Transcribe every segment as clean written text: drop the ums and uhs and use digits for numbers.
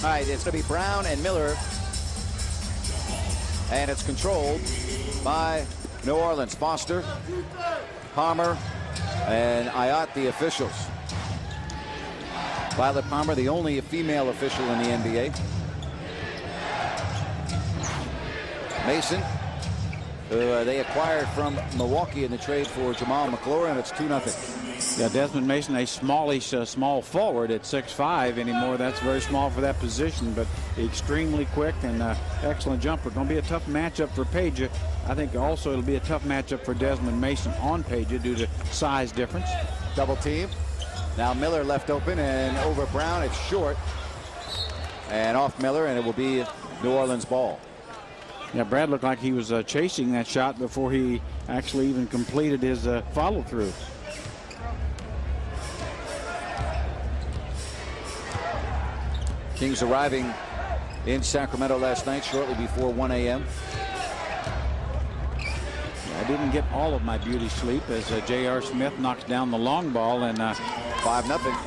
All right, it's going to be Brown and Miller. And it's controlled by New Orleans. Foster, Palmer, and Ayat, the officials. Violet Palmer, the only female official in the NBA. Mason, who they acquired from Milwaukee in the trade for Jamal McLaurin. It's 2-0. Yeah, Desmond Mason, a smallish, small forward at 6'5" anymore. That's very small for that position, but extremely quick and excellent jumper. Going to be a tough matchup for Peja. I think also it'll be a tough matchup for Desmond Mason on Peja due to size difference. Double team. Now Miller left open and over Brown. It's short and off Miller, and it will be New Orleans ball. Yeah, Brad looked like he was chasing that shot before he actually even completed his follow through. Kings arriving in Sacramento last night shortly before 1 a.m. I didn't get all of my beauty sleep as J.R. Smith knocks down the long ball, and 5-0.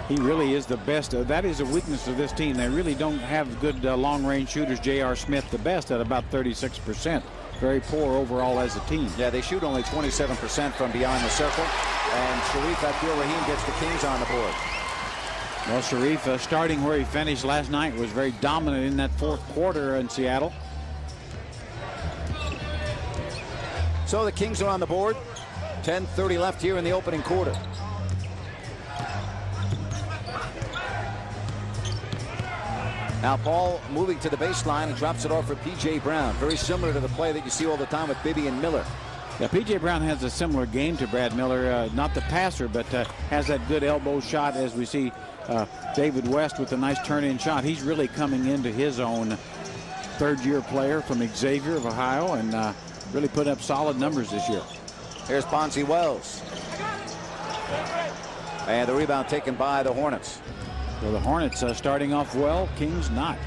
He really is the best. That is a weakness of this team. They really don't have good long-range shooters. J.R. Smith the best at about 36%. Very poor overall as a team. Yeah, they shoot only 27% from beyond the circle. And Sharif Abdul-Rahim gets the Kings on the board. Well, Sharif, starting where he finished last night, was very dominant in that fourth quarter in Seattle. So the Kings are on the board. 10:30 left here in the opening quarter. Now Paul moving to the baseline and drops it off for P.J. Brown. Very similar to the play that you see all the time with Bibby and Miller. Yeah, P.J. Brown has a similar game to Brad Miller. Not the passer, but has that good elbow shot, as we see David West with a nice turn-in shot. He's really coming into his own. Third-year player from Xavier of Ohio, and really put up solid numbers this year. Here's Bonzi Wells. And the rebound taken by the Hornets. So the Hornets starting off well, Kings not.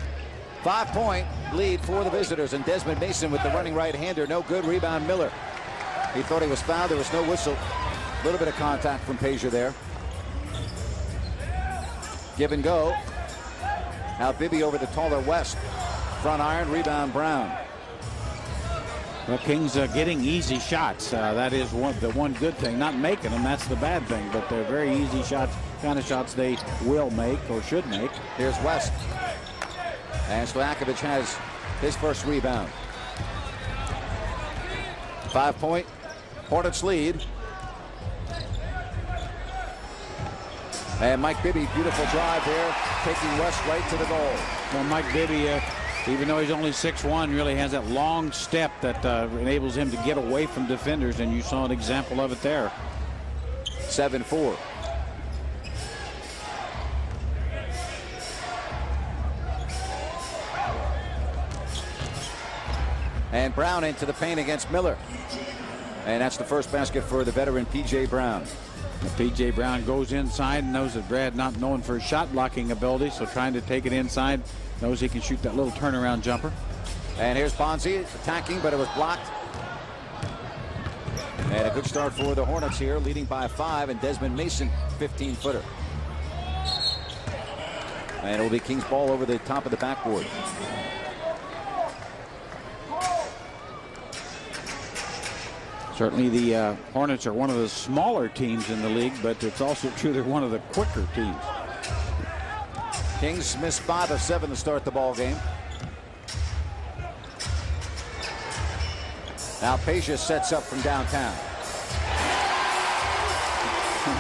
5-point lead for the visitors, and Desmond Mason with the running right-hander. No good. Rebound Miller. He thought he was fouled. There was no whistle. A little bit of contact from Peja there. Give and go. Now Bibby over the taller West. Front iron. Rebound Brown. Well, Kings getting easy shots. That is the one good thing. Not making them, that's the bad thing. But they're very easy shots, kind of shots they will make or should make. Here's West. And Stojakovic has his first rebound. 5-point Hornets lead. And Mike Bibby, beautiful drive there, taking West right to the goal. Well, Mike Bibby, even though he's only 6'1", really has that long step that enables him to get away from defenders, and you saw an example of it there. 7-4. And Brown into the paint against Miller. And that's the first basket for the veteran P.J. Brown. P.J. Brown goes inside, knows that Brad not known for his shot blocking ability, so trying to take it inside, knows he can shoot that little turnaround jumper. And here's Bonzi attacking, but it was blocked. And a good start for the Hornets here, leading by 5, and Desmond Mason, 15-footer. And it will be Kings ball over the top of the backboard. Certainly the Hornets are one of the smaller teams in the league, but it's also true they're one of the quicker teams. Kings missed 5 of 7 to start the ball game. Now Peja sets up from downtown.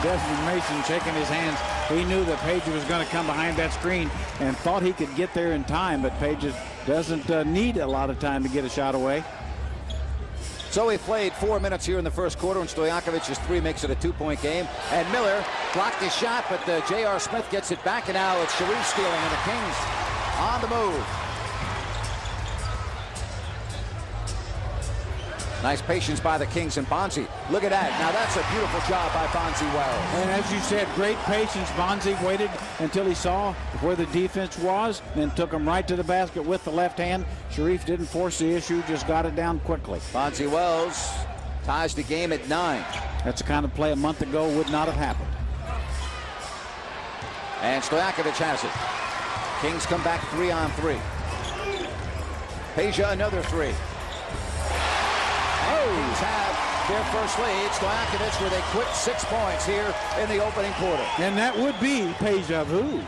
Desmond Mason shaking his hands. He knew that Peja was going to come behind that screen and thought he could get there in time, but Peja doesn't need a lot of time to get a shot away. So he played 4 minutes here in the first quarter, and Stojakovic's 3 makes it a 2-point game. And Miller blocked his shot, but J.R. Smith gets it back, and now it's Sharif stealing, and the Kings on the move. Nice patience by the Kings, and Bonzi. Look at that. Now that's a beautiful job by Bonzi Wells. And as you said, great patience. Bonzi waited until he saw where the defense was, then took him right to the basket with the left hand. Sharif didn't force the issue, just got it down quickly. Bonzi Wells ties the game at 9. That's the kind of play a month ago would not have happened. And Stojakovic has it. Kings come back 3-on-3. Peja another three. Kings have their first lead. Stojakovic with a quick 6 points here in the opening quarter. And that would be deja vu.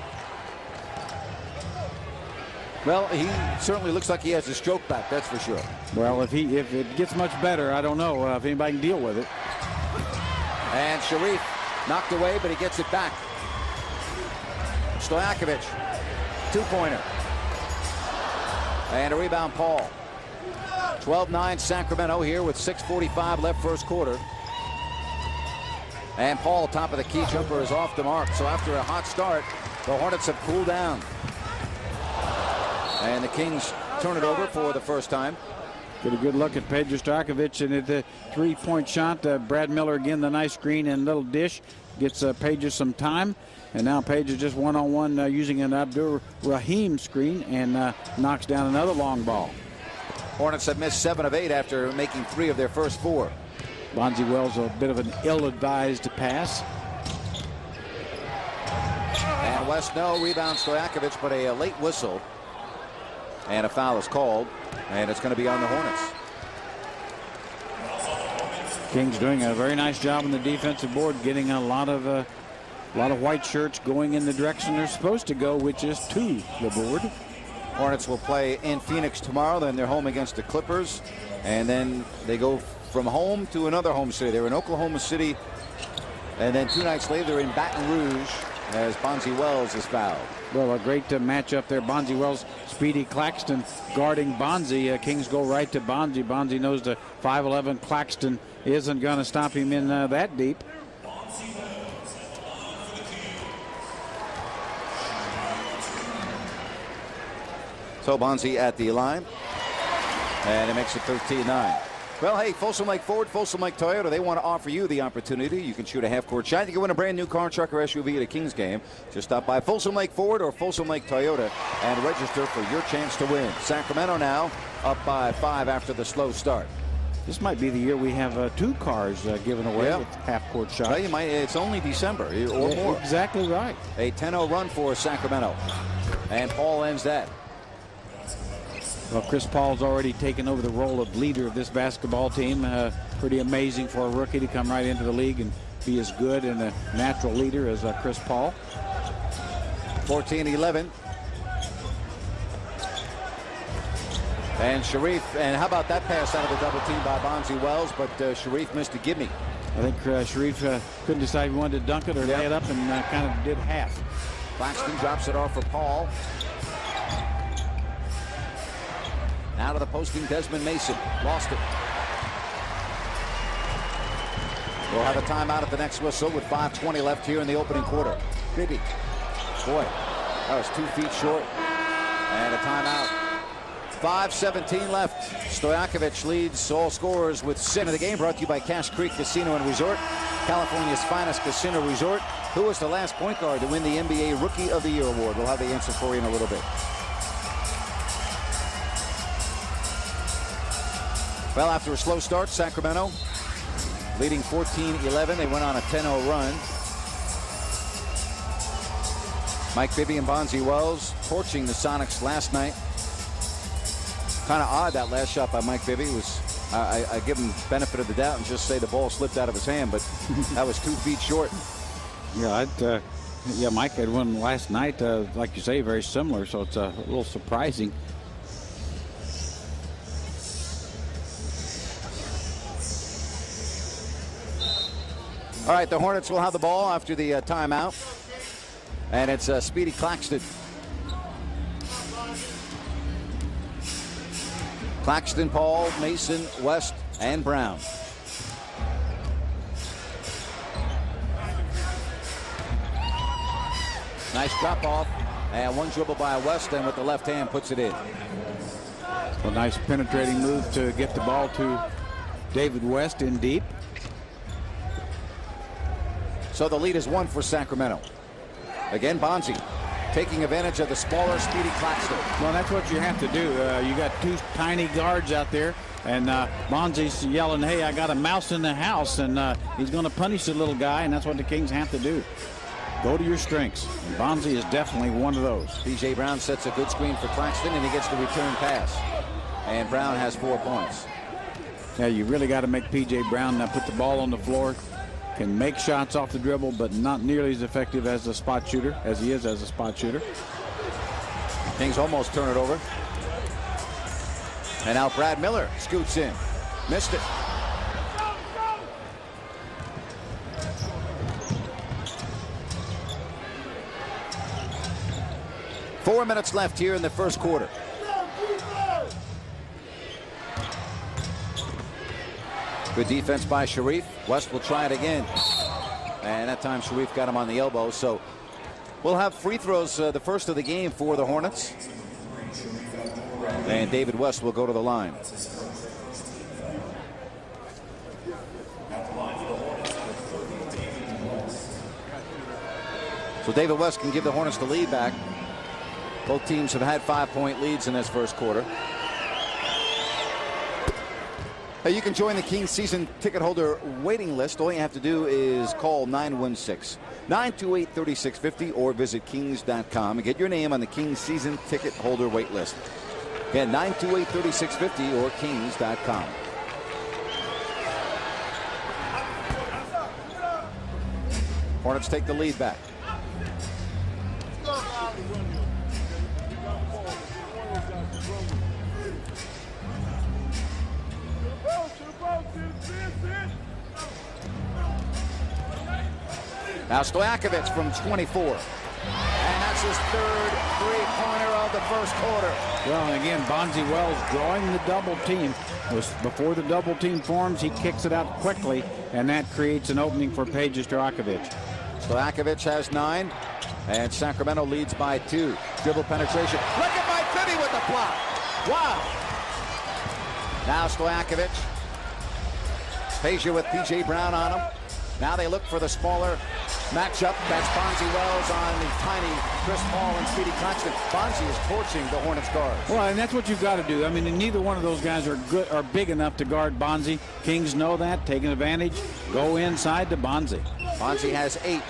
Well, he certainly looks like he has a stroke back, that's for sure. Well, if it gets much better, I don't know if anybody can deal with it. And Sharif knocked away, but he gets it back. Stojakovic, 2-pointer. And a rebound, Paul. 12-9 Sacramento here with 6:45 left first quarter. And Paul, top of the key jumper, is off the mark. So after a hot start, the Hornets have cooled down. And the Kings turn it over for the first time. Get a good look at Peja Stojakovic, and at the 3-point shot, Brad Miller again, the nice screen and little dish, gets Peja some time. And now Peja just one-on-one using an Abdur Rahim screen and knocks down another long ball. Hornets have missed 7 of 8 after making 3 of their first 4. Bonzi Wells, a bit of an ill-advised pass. And West, no, rebound Stojakovic, but a late whistle. And a foul is called, and it's going to be on the Hornets. Kings doing a very nice job on the defensive board, getting a lot of white shirts going in the direction they're supposed to go, which is to the board. Hornets will play in Phoenix tomorrow. Then they're home against the Clippers, and then they go from home to another home city. They're in Oklahoma City, and then 2 nights later they're in Baton Rouge as Bonzi Wells is fouled. Well, a great matchup there. Bonzi Wells, Speedy Claxton guarding Bonzi. Kings go right to Bonzi. Bonzi knows the 5'11" Claxton isn't going to stop him in that deep. So Bonzi at the line, and it makes it 13-9. Well, hey, Folsom Lake Ford, Folsom Lake Toyota, they want to offer you the opportunity. You can shoot a half-court shot. You can win a brand new car, truck, or SUV at a Kings game. Just stop by Folsom Lake Ford or Folsom Lake Toyota and register for your chance to win. Sacramento now up by 5 after the slow start. This might be the year we have 2 cars given away with half-court shots. Well, you might. It's only December or more. Exactly right. A 10-0 run for Sacramento, and Paul ends that. Well, Chris Paul's already taken over the role of leader of this basketball team. Pretty amazing for a rookie to come right into the league and be as good and a natural leader as Chris Paul. 14-11. And Sharif, and how about that pass out of the double team by Bonzi Wells, but Sharif missed a gimme. I think Sharif couldn't decide if he wanted to dunk it or lay it up, and kind of did half. Claxton drops it off for Paul. Out of the posting, Desmond Mason lost it. We'll have a timeout at the next whistle with 5:20 left here in the opening quarter. Bibby, boy, that was 2 feet short, and a timeout. 5:17 left. Stojakovic leads all scorers with 6 of the game. Brought to you by Cache Creek Casino and Resort, California's finest casino resort. Who was the last point guard to win the NBA Rookie of the Year award? We'll have the answer for you in a little bit. Well, after a slow start, Sacramento leading 14-11. They went on a 10-0 run. Mike Bibby and Bonzi Wells torching the Sonics last night. Kind of odd that last shot by Mike Bibby was. I give him benefit of the doubt and just say the ball slipped out of his hand, but that was 2 feet short. Yeah, Mike had one last night, like you say, very similar, so it's a little surprising. All right, the Hornets will have the ball after the timeout, and it's Speedy Claxton. Claxton, Paul, Mason, West, and Brown. Nice drop off, and one dribble by West, and with the left hand puts it in. A nice penetrating move to get the ball to David West in deep. So the lead is 1 for Sacramento. Again, Bonzi taking advantage of the smaller, Speedy Claxton. Well, that's what you have to do. You got 2 tiny guards out there, and Bonzi's yelling, "Hey, I got a mouse in the house," and he's going to punish the little guy, and that's what the Kings have to do. go to your strengths. And Bonzi is definitely one of those. P.J. Brown sets a good screen for Claxton, and he gets the return pass. And Brown has 4 points. Yeah, you really got to make P.J. Brown put the ball on the floor. Can make shots off the dribble, but not nearly as effective as a spot shooter, as he is as a spot shooter. Kings almost turn it over. And now Brad Miller scoots in. Missed it. Four minutes left here in the first quarter. Good defense by Sharif. West will try it again. And that time Sharif got him on the elbow. So we'll have free throws, the first of the game for the Hornets. And David West will go to the line. So David West can give the Hornets the lead back. Both teams have had 5-point leads in this first quarter. You can join the Kings season ticket holder waiting list. All you have to do is call 916-928-3650 or visit kings.com and get your name on the Kings season ticket holder wait list. Again, 928-3650 or kings.com. Hornets take the lead back. Now Stojakovic from 24. And that's his third three-pointer of the first quarter. Well, and again, Bonzi Wells drawing the double team. Before the double team forms, he kicks it out quickly, and that creates an opening for Peja Stojakovic. Stojakovic has 9, and Sacramento leads by 2. Dribble penetration. Look at my Bibby with the block. Wow. Now Stojakovic. Peja with P.J. Brown on him. Now they look for the smaller matchup. That's Bonzi Wells on the tiny Chris Paul and Speedy Claxton. Bonzi is torching the Hornets guards. Well, and that's what you've got to do. I mean, neither one of those guys are big enough to guard Bonzi. Kings know that, taking advantage. Go inside to Bonzi. Bonzi has 8.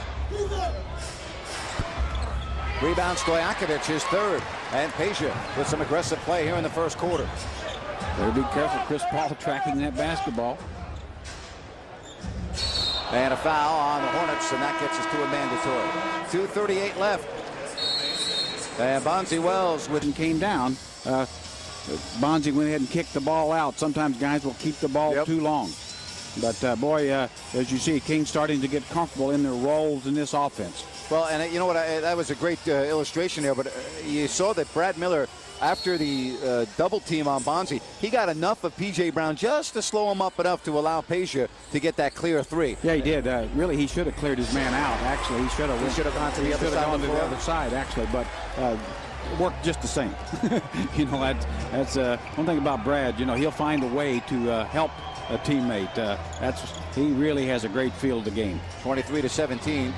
Rebound Stojakovic, his third. And Peja with some aggressive play here in the first quarter. Better be careful, Chris Paul tracking that basketball. And a foul on the Hornets, and that gets us to a mandatory. 2:38 left. And Bonzi Wells came down. Bonzi went ahead and kicked the ball out. Sometimes guys will keep the ball too long. But, boy, as you see, Kings starting to get comfortable in their roles in this offense. Well, and you know what? That was a great illustration there. But you saw that Brad Miller, after the double team on Bonzi, he got enough of P.J. Brown just to slow him up enough to allow Peja to get that clear 3. Yeah, he did. Really, he should have cleared his man out. Actually, he should have gone to the other side of the floor. Actually, but worked just the same. You know, that's one thing about Brad. You know, he'll find a way to help a teammate. He really has a great feel of the game. 23-17.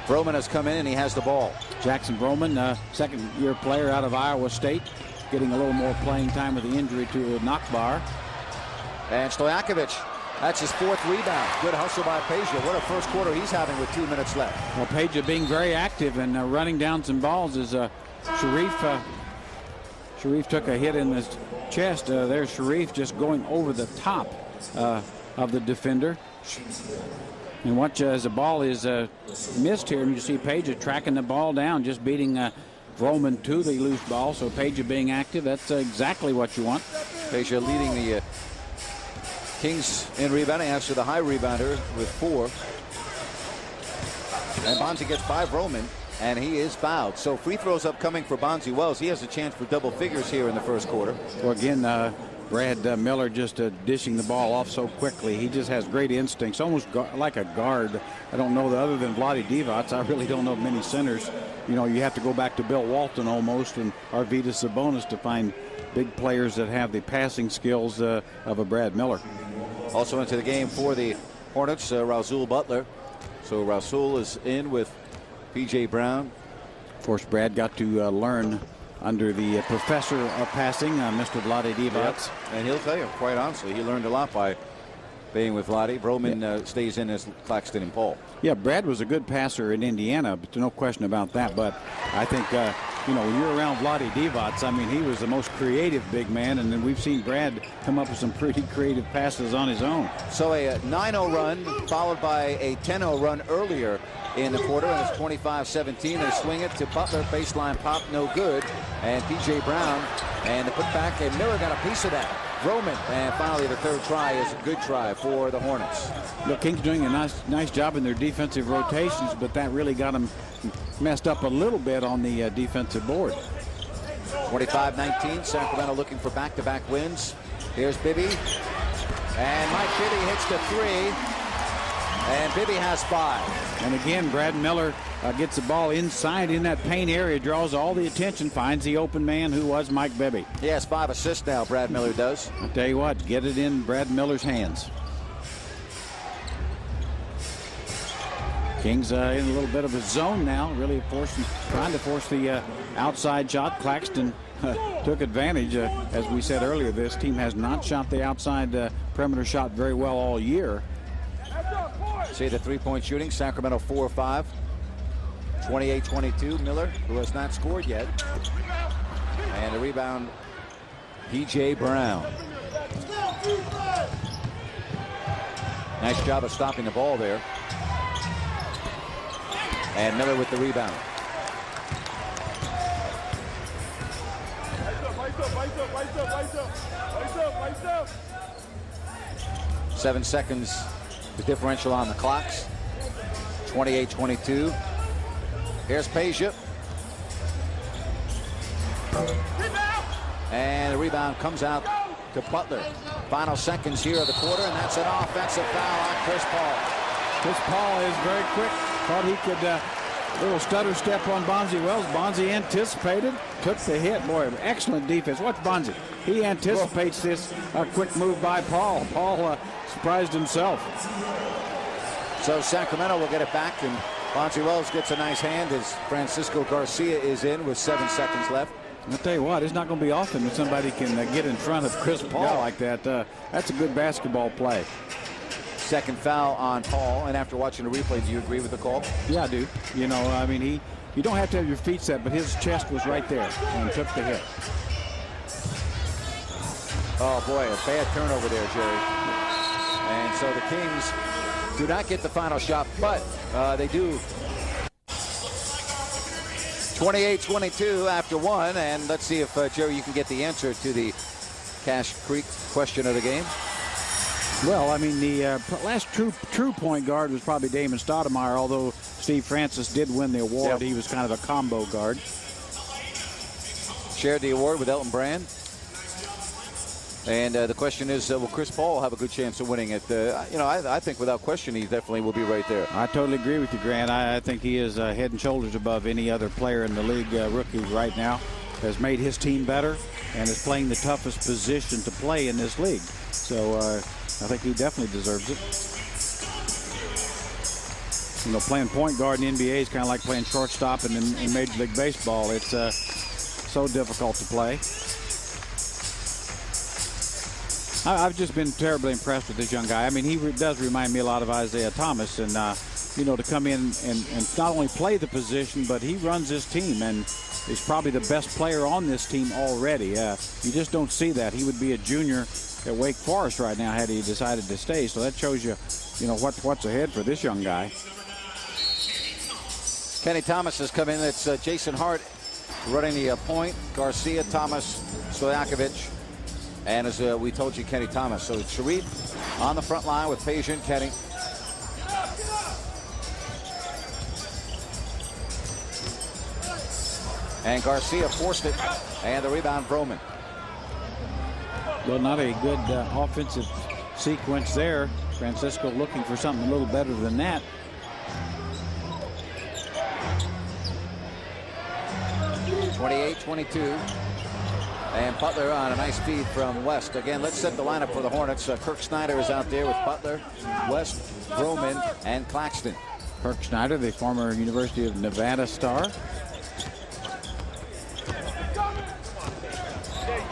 Broman has come in and he has the ball. Jackson Broman, second-year player out of Iowa State, getting a little more playing time with the injury to Nakbar. And Stojakovic, that's his 4th rebound. Good hustle by Peja. What a first quarter he's having with 2 minutes left. Well, Peja being very active and running down some balls as Sharif took a hit in his chest. There's Sharif just going over the top of the defender. And watch as the ball is missed here, and you see Peja tracking the ball down, just beating Vroman to the loose ball. So Peja being active, that's exactly what you want. Peja leading the Kings in rebounding after the high rebounder with 4. And Bonzi gets 5 Vroman, and he is fouled. So free throws upcoming for Bonzi Wells. He has a chance for double figures here in the first quarter. Well, again, Brad Miller just dishing the ball off so quickly. He just has great instincts, almost like a guard. I don't know, other than Vlade Divac, I really don't know many centers. You know, you have to go back to Bill Walton almost and Arvydas Sabonis to find big players that have the passing skills of a Brad Miller. Also into the game for the Hornets, Rasul Butler. So Rasul is in with P.J. Brown. Of course, Brad got to learn under the professor of passing, Mr. Vlade Divac. Yep. And he'll tell you, quite honestly, he learned a lot by being with Lottie. Broman stays in as Claxton and Paul. Yeah, Brad was a good passer in Indiana, but no question about that. But I think, you know, when you're around Vlade Divac, I mean, he was the most creative big man, and then we've seen Brad come up with some pretty creative passes on his own. So a 9-0 run followed by a 10-0 run earlier in the quarter, and it's 25-17. They swing it to Butler, baseline pop, no good, and P.J. Brown, and the putback, and Miller got a piece of that. Roman, and finally the third try is a good try for the Hornets. The Kings doing a nice job in their defensive rotations, but that really got them messed up a little bit on the defensive board. 25-19, Sacramento looking for back-to-back wins. Here's Bibby, and Mike Bibby hits the three, and Bibby has 5. And again, Brad Miller gets the ball inside in that paint area, draws all the attention, finds the open man who was Mike Bibby. He has 5 assists now, Brad Miller does. I'll tell you what, get it in Brad Miller's hands. Kings in a little bit of a zone now, really trying to force the outside shot. Claxton took advantage. As we said earlier, this team has not shot the outside perimeter shot very well all year. See the three-point shooting, Sacramento 4-5. 28-22, Miller, who has not scored yet. And a rebound, P.J. Brown. Nice job of stopping the ball there. And Miller with the rebound. Seven seconds, the differential on the clocks. 28-22. Here's Peja. And the rebound comes out to Butler. Final seconds here of the quarter, and that's an offensive foul on Chris Paul. Chris Paul is very quick. Thought he could little stutter step on Bonzi Wells. Bonzi anticipated, took the hit. Boy, excellent defense. Watch Bonzi. He anticipates this quick move by Paul. Paul surprised himself. So Sacramento will get it back, and Bonzi Wells gets a nice hand as Francisco Garcia is in with 7 seconds left. I'll tell you what, it's not going to be often that somebody can get in front of Chris Paul like that. That's a good basketball play. Second foul on Paul, and after watching the replay, do you agree with the call? Yeah, I do. You know, I mean, you don't have to have your feet set, but his chest was right there and took the hit. Oh boy, a bad turnover there, Jerry. And so the Kings do not get the final shot, but they do. 28-22 after 1, and let's see if Jerry, you can get the answer to the Cache Creek question of the game. Well, I mean, the last true point guard was probably Damon Stoudemire, although Steve Francis did win the award. Yep. He was kind of a combo guard. Shared the award with Elton Brand. And the question is, will Chris Paul have a good chance of winning it? You know, I think without question he definitely will be right there. I totally agree with you, Grant. I think he is head and shoulders above any other player in the league, rookie right now. Has made his team better and is playing the toughest position to play in this league. So I think he definitely deserves it. You know, playing point guard in the NBA is kind of like playing shortstop in Major League Baseball. It's so difficult to play. I've just been terribly impressed with this young guy. I mean, he does remind me a lot of Isaiah Thomas. And, you know, to come in and not only play the position, but he runs his team and is probably the best player on this team already. You just don't see that. He would be a junior at Wake Forest right now had he decided to stay. So that shows you, you know, what's ahead for this young guy. Kenny Thomas has come in. It's Jason Hart running the point. Garcia, Thomas, Stojakovic. And as we told you, Kenny Thomas. So Sharif on the front line with Peja and Kenny. And Garcia forced it. And the rebound, Broman. Well, not a good offensive sequence there. Francisco looking for something a little better than that. .28-22. And Butler on a nice feed from West. Again, let's set the lineup for the Hornets. Kirk Snyder is out there with Butler, West, Broman, and Claxton. Kirk Snyder, the former University of Nevada star.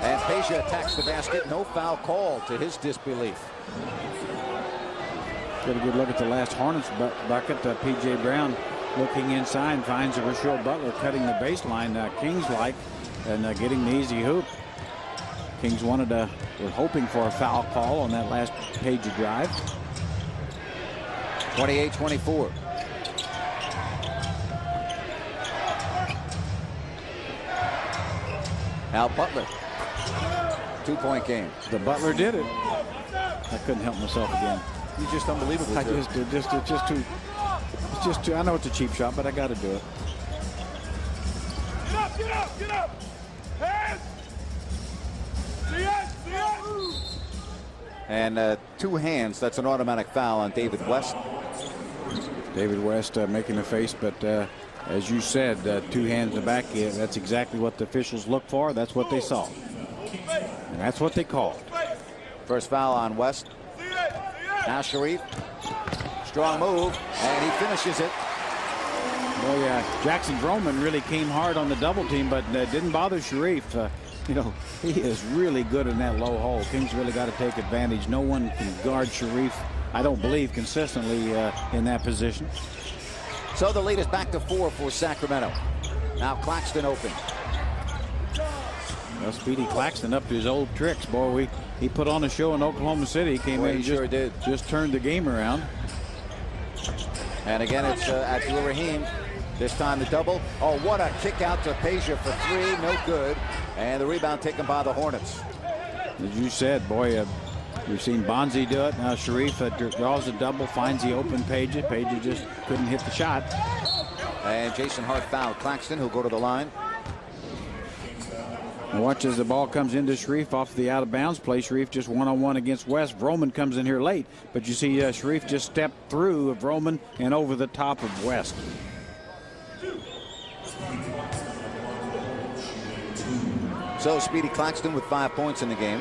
And Peja attacks the basket. No foul call to his disbelief. Get a good look at the last Hornets bucket. P.J. Brown looking inside, finds a Rashawn Butler cutting the baseline. Kings like and getting the easy hoop. Kings were hoping for a foul call on that last Page drive. 28-24. Now Butler. 2-point game. The Butler did it. I couldn't help myself again. He's just unbelievable. It's just too. I know it's a cheap shot, but I got to do it. Get up! Hands! And 2 hands. That's an automatic foul on David West. David West making a face, but as you said, 2 hands in the back. That's exactly what the officials look for. That's what they saw. And that's what they called. First foul on West. Now Sharif. Strong move, and he finishes it. Boy, Jackson Vroman really came hard on the double team, but didn't bother Sharif. You know, he is really good in that low hole. Kings really got to take advantage. No one can guard Sharif, I don't believe, consistently in that position. So the lead is back to 4 for Sacramento. Now Claxton open. Well, Speedy Claxton up to his old tricks. Boy, he put on a show in Oklahoma City. He came in and sure did. Just turned the game around. And again, it's Abdul Rahim. This time the double. Oh, what a kick out to Peja for 3. No good. And the rebound taken by the Hornets. As you said, boy, we've seen Bonzi do it. Now Sharif draws a double, finds the open Peja. Peja just couldn't hit the shot. And Jason Hart fouled Claxton, who'll go to the line. And watch as the ball comes into Sharif off the out-of-bounds play. Sharif just one-on-one against West. Vroman comes in here late, but you see Sharif just step through Vroman and over the top of West. So Speedy Claxton with 5 points in the game.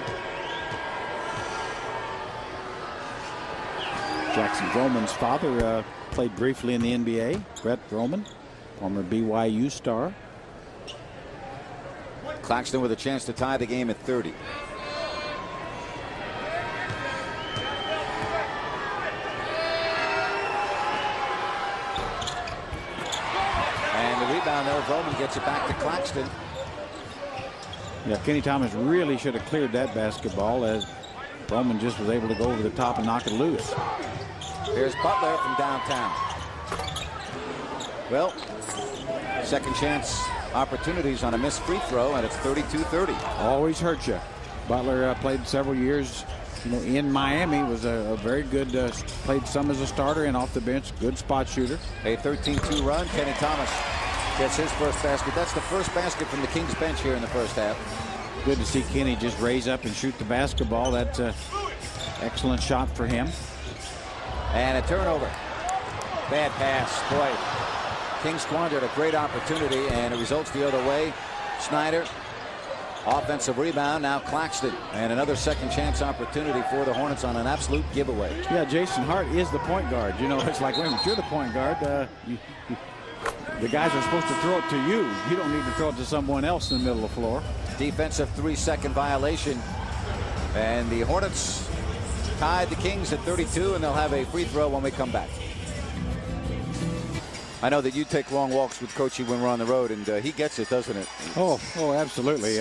Jackson Vroman's father played briefly in the NBA. Brett Vroman, former BYU star. Claxton with a chance to tie the game at 30. And the rebound there, Vroman gets it back to Claxton. Yeah, Kenny Thomas really should have cleared that basketball as Vroman just was able to go over the top and knock it loose. Here's Butler from downtown. Well, second chance opportunities on a missed free throw, and it's 32-30. Always hurts you. Butler played several years, in Miami. Was a very good. Played some as a starter and off the bench. Good spot shooter. A 13-2 run. Kenny Thomas gets his first basket. That's the first basket from the Kings bench here in the first half. Good to see Kenny just raise up and shoot the basketball. That's an excellent shot for him. And a turnover. Bad pass. Boy, Kings squandered a great opportunity, and it results the other way. Snyder, offensive rebound. Now Claxton, and another second chance opportunity for the Hornets on an absolute giveaway. Yeah, Jason Hart is the point guard. It's like, wait a minute, you're the point guard. The guys are supposed to throw it to you. You don't need to throw it to someone else in the middle of the floor. Defensive 3-second violation, and the Hornets tied the Kings at 32, and they'll have a free throw when we come back. I know that you take long walks with Coachy when we're on the road, and he gets it, doesn't it? Oh, absolutely.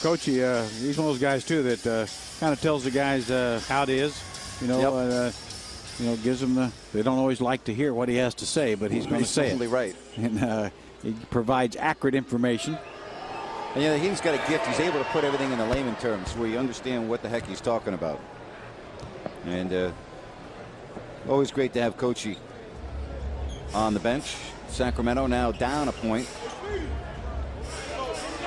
Coachy, he's one of those guys too that kind of tells the guys how it is. Gives them they don't always like to hear what he has to say, but he's going to say totally it. Right. And he provides accurate information. And he's got a gift. He's able to put everything in the layman terms where you understand what the heck he's talking about. And always great to have Coachy on the bench. Sacramento now down a point.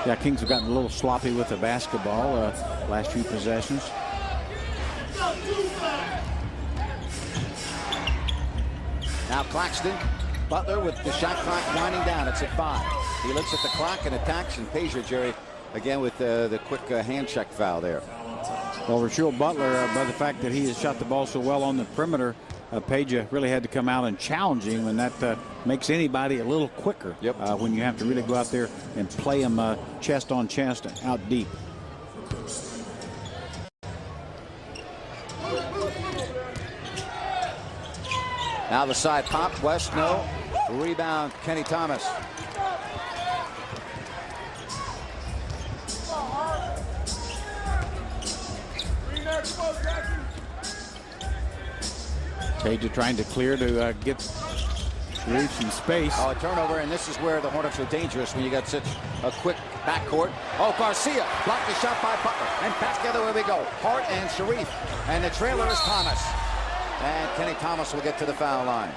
Yeah, Kings have gotten a little sloppy with the basketball last few possessions. Now Claxton. Butler with the shot clock winding down. It's at 5. He looks at the clock and attacks, and Peja, Jerry, again with the quick hand check foul there. Well, Rashawn Butler, by the fact that he has shot the ball so well on the perimeter, Peja really had to come out and challenge him, and that makes anybody a little quicker. Yep. When you have to really go out there and play him chest on chest out deep. Now the side pop. West, no. Rebound, Kenny Thomas. Tage trying to clear to get Sharif some space. Oh, a turnover, and this is where the Hornets are dangerous when you got such a quick backcourt. Oh, Garcia blocked the shot by Butler, and back together where we go. Hart and Sharif, and the trailer is Thomas. And Kenny Thomas will get to the foul line.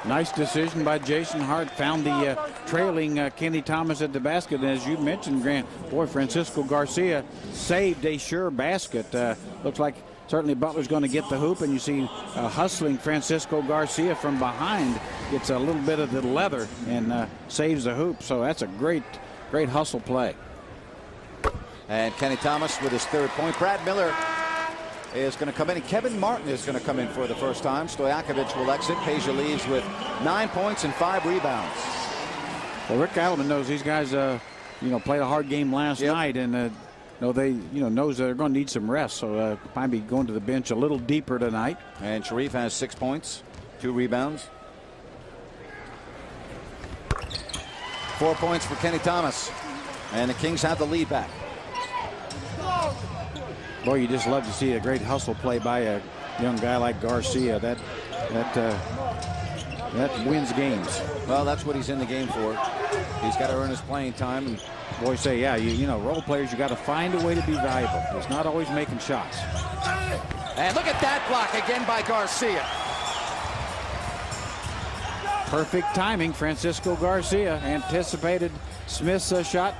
Nice decision by Jason Hart. Found the trailing Kenny Thomas at the basket. And as you mentioned, Grant, boy, Francisco Garcia saved a sure basket. Looks like certainly Butler's going to get the hoop, and you see hustling Francisco Garcia from behind. Gets a little bit of the leather and saves the hoop. So that's a great hustle play. And Kenny Thomas with his third point. Brad Miller is going to come in, and Kevin Martin is going to come in for the first time. Stojakovic will exit. Peja leaves with 9 points and 5 rebounds. Well, Rick Allen knows these guys, played a hard game last night, and knows they're going to need some rest. So might be going to the bench a little deeper tonight. And Sharif has 6 points, 2 rebounds. 4 points for Kenny Thomas, and the Kings have the lead back. Boy, you just love to see a great hustle play by a young guy like Garcia. That wins games. Well, that's what he's in the game for. He's got to earn his playing time. And boys say, yeah, role players, you got to find a way to be valuable. It's not always making shots. And look at that block again by Garcia. Perfect timing. Francisco Garcia anticipated Smith's shot,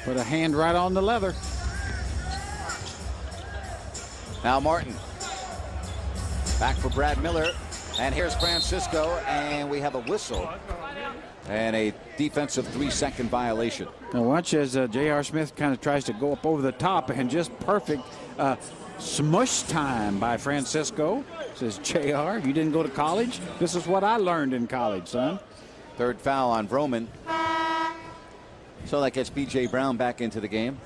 put a hand right on the leather. Now Martin back for Brad Miller, and here's Francisco, and we have a whistle and a defensive 3-second violation. Now watch as J.R. Smith kind of tries to go up over the top, and just perfect smush time by Francisco. Says, J.R., you didn't go to college? This is what I learned in college, son. Third foul on Vroman. So that gets B.J. Brown back into the game.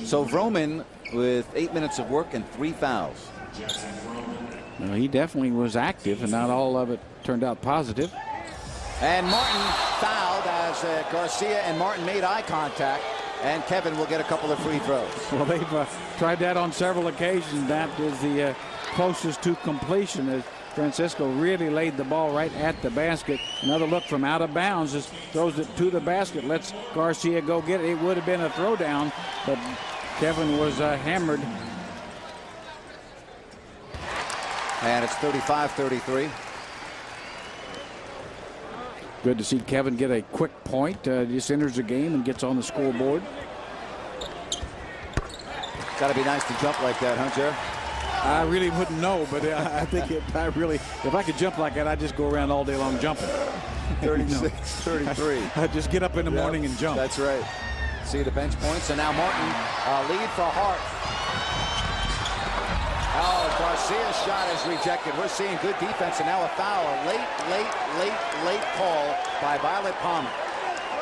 So Vroman with 8 minutes of work and 3 fouls. Well, he definitely was active, and not all of it turned out positive. And Martin fouled as Garcia and Martin made eye contact, and Kevin will get a couple of free throws. Well, they've tried that on several occasions. That is the closest to completion, as Francisco really laid the ball right at the basket. Another look from out of bounds, just throws it to the basket, lets Garcia go get it. It would have been a throwdown, but Kevin was hammered. And it's 35-33. Good to see Kevin get a quick point. Just enters the game and gets on the scoreboard. Got to be nice to jump like that, huh, Jer? I really wouldn't know, but I think if I could jump like that, I'd just go around all day long jumping. 36-33. I'd just get up in the morning and jump. That's right. See the bench points, and now Martin lead for Hart. Oh, Garcia's shot is rejected. We're seeing good defense, and now a foul. A late call by Violet Palmer.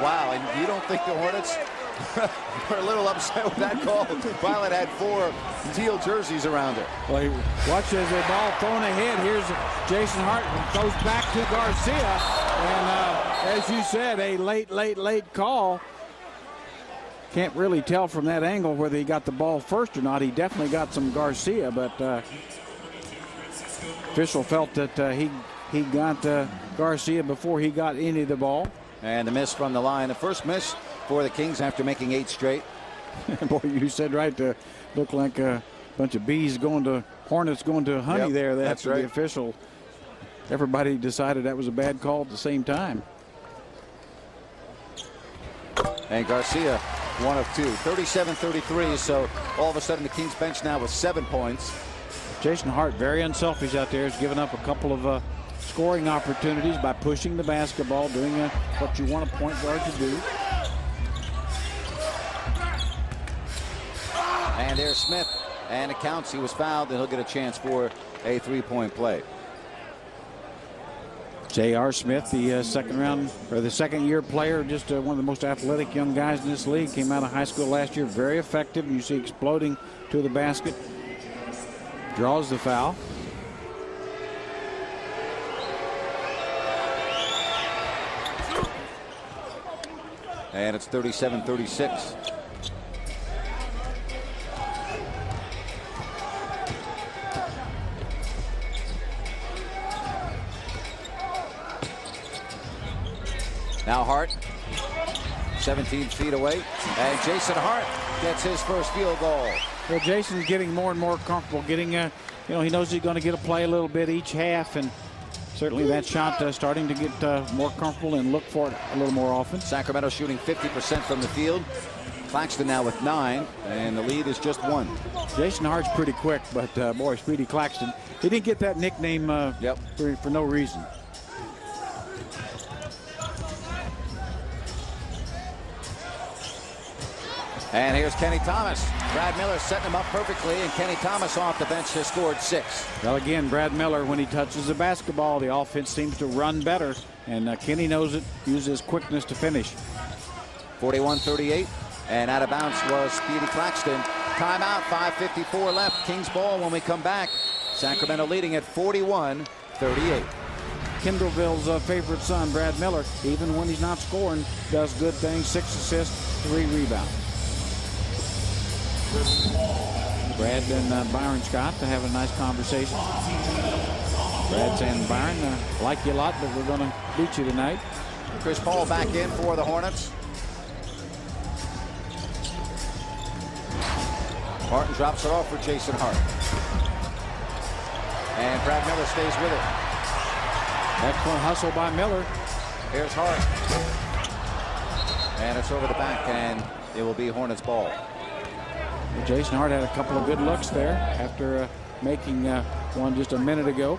Wow, and you don't think the Hornets were a little upset with that call? Violet had 4 teal jerseys around her. Well, watch as the ball thrown ahead. Here's Jason Hart, goes back to Garcia, and as you said, a late call. Can't really tell from that angle whether he got the ball first or not. He definitely got some Garcia, but official felt that he got Garcia before he got any of the ball. And the miss from the line. The first miss for the Kings after making 8 straight. Boy, you said right. Looked like a bunch of bees going to Hornets going to honey there. That's right. The official. Everybody decided that was a bad call at the same time. And Garcia, 1 of 2, 37-33. So all of a sudden the Kings bench now with 7 points. Jason Hart, very unselfish out there, has given up a couple of scoring opportunities by pushing the basketball, doing what you want a point guard to do. And there's Smith, and it counts. He was fouled, and he'll get a chance for a 3-point play. J.R. Smith, the second year player, just one of the most athletic young guys in this league. Came out of high school last year, very effective. You see exploding to the basket. Draws the foul. And it's 37-36. Now Hart, 17 feet away, and Jason Hart gets his first field goal. Well, Jason's getting more and more comfortable. Getting, you know, he knows he's going to get to play a little bit each half, and certainly that shot starting to get more comfortable and look for it a little more often. Sacramento shooting 50% from the field. Claxton now with 9, and the lead is just 1. Jason Hart's pretty quick, but boy, Speedy Claxton, he didn't get that nickname for no reason. And here's Kenny Thomas. Brad Miller setting him up perfectly, and Kenny Thomas off the bench has scored 6. Well, again, Brad Miller, when he touches the basketball, the offense seems to run better, and Kenny knows it, uses his quickness to finish. 41-38, and out of bounds was Speedy Claxton. Timeout, 5:54 left. Kings ball when we come back. Sacramento leading at 41-38. Kendallville's favorite son, Brad Miller, even when he's not scoring, does good things. 6 assists, 3 rebounds. Brad and Byron Scott to have a nice conversation. Brad saying, Byron, like you a lot, but we're going to beat you tonight. Chris Paul back in for the Hornets. Martin drops it off for Jason Hart. And Brad Miller stays with it. Excellent hustle by Miller. Here's Hart. And it's over the back, and it will be Hornets ball. Well, Jason Hart had a couple of good looks there after making one just a minute ago.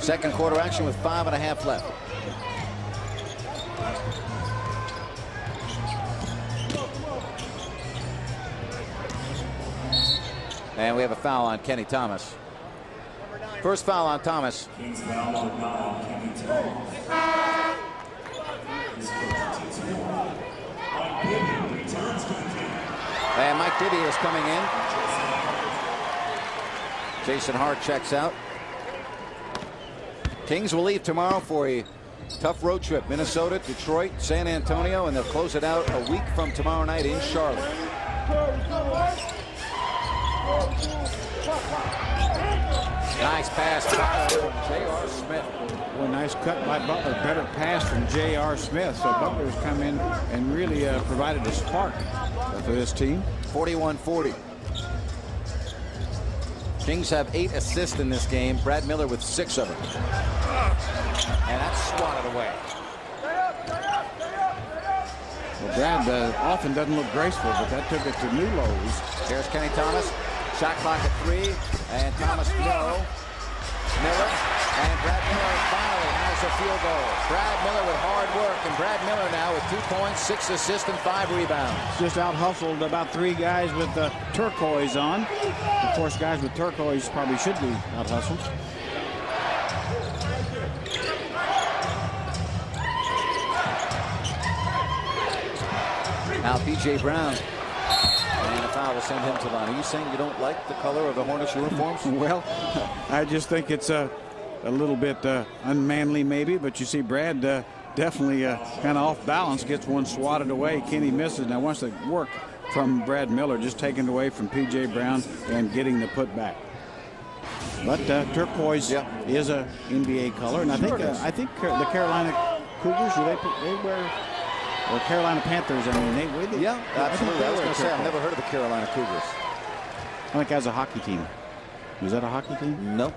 Second quarter action with 5.5 left. And we have a foul on Kenny Thomas. First foul on Thomas. And Mike Bibby is coming in. Jason Hart checks out. Kings will leave tomorrow for a tough road trip. Minnesota, Detroit, San Antonio, and they'll close it out a week from tomorrow night in Charlotte. Nice pass from J.R. Smith. Well, nice cut by Butler. Better pass from J.R. Smith. So Butler's come in and really provided a spark for this team. 41-40. Kings have 8 assists in this game. Brad Miller with 6 of them. And that's swatted away. Well, Brad often doesn't look graceful, but that took it to new lows. Here's Kenny Thomas. Shot clock at 3. And Thomas no. Miller. And Brad Miller finally has a field goal. Brad Miller with hard work. And Brad Miller now with 2 points, 6 assists, and 5 rebounds. Just out-hustled about 3 guys with turquoise on. Of course, guys with turquoise probably should be out-hustled. Now P.J. Brown. And a foul will send him to the line. Are you saying you don't like the color of the Hornets uniforms? Well, I just think it's a little bit unmanly maybe, but you see Brad definitely kind of off balance, gets one swatted away. Kenny misses. Now wants to work from Brad Miller, just taken it away from P.J. Brown and getting the putback. But turquoise is a NBA color, and I think the Carolina Cougars, they wear, or Carolina Panthers, I mean, they yeah, absolutely. I was going to say, I've never heard of the Carolina Cougars. I think as a hockey team. Is that a hockey team? No.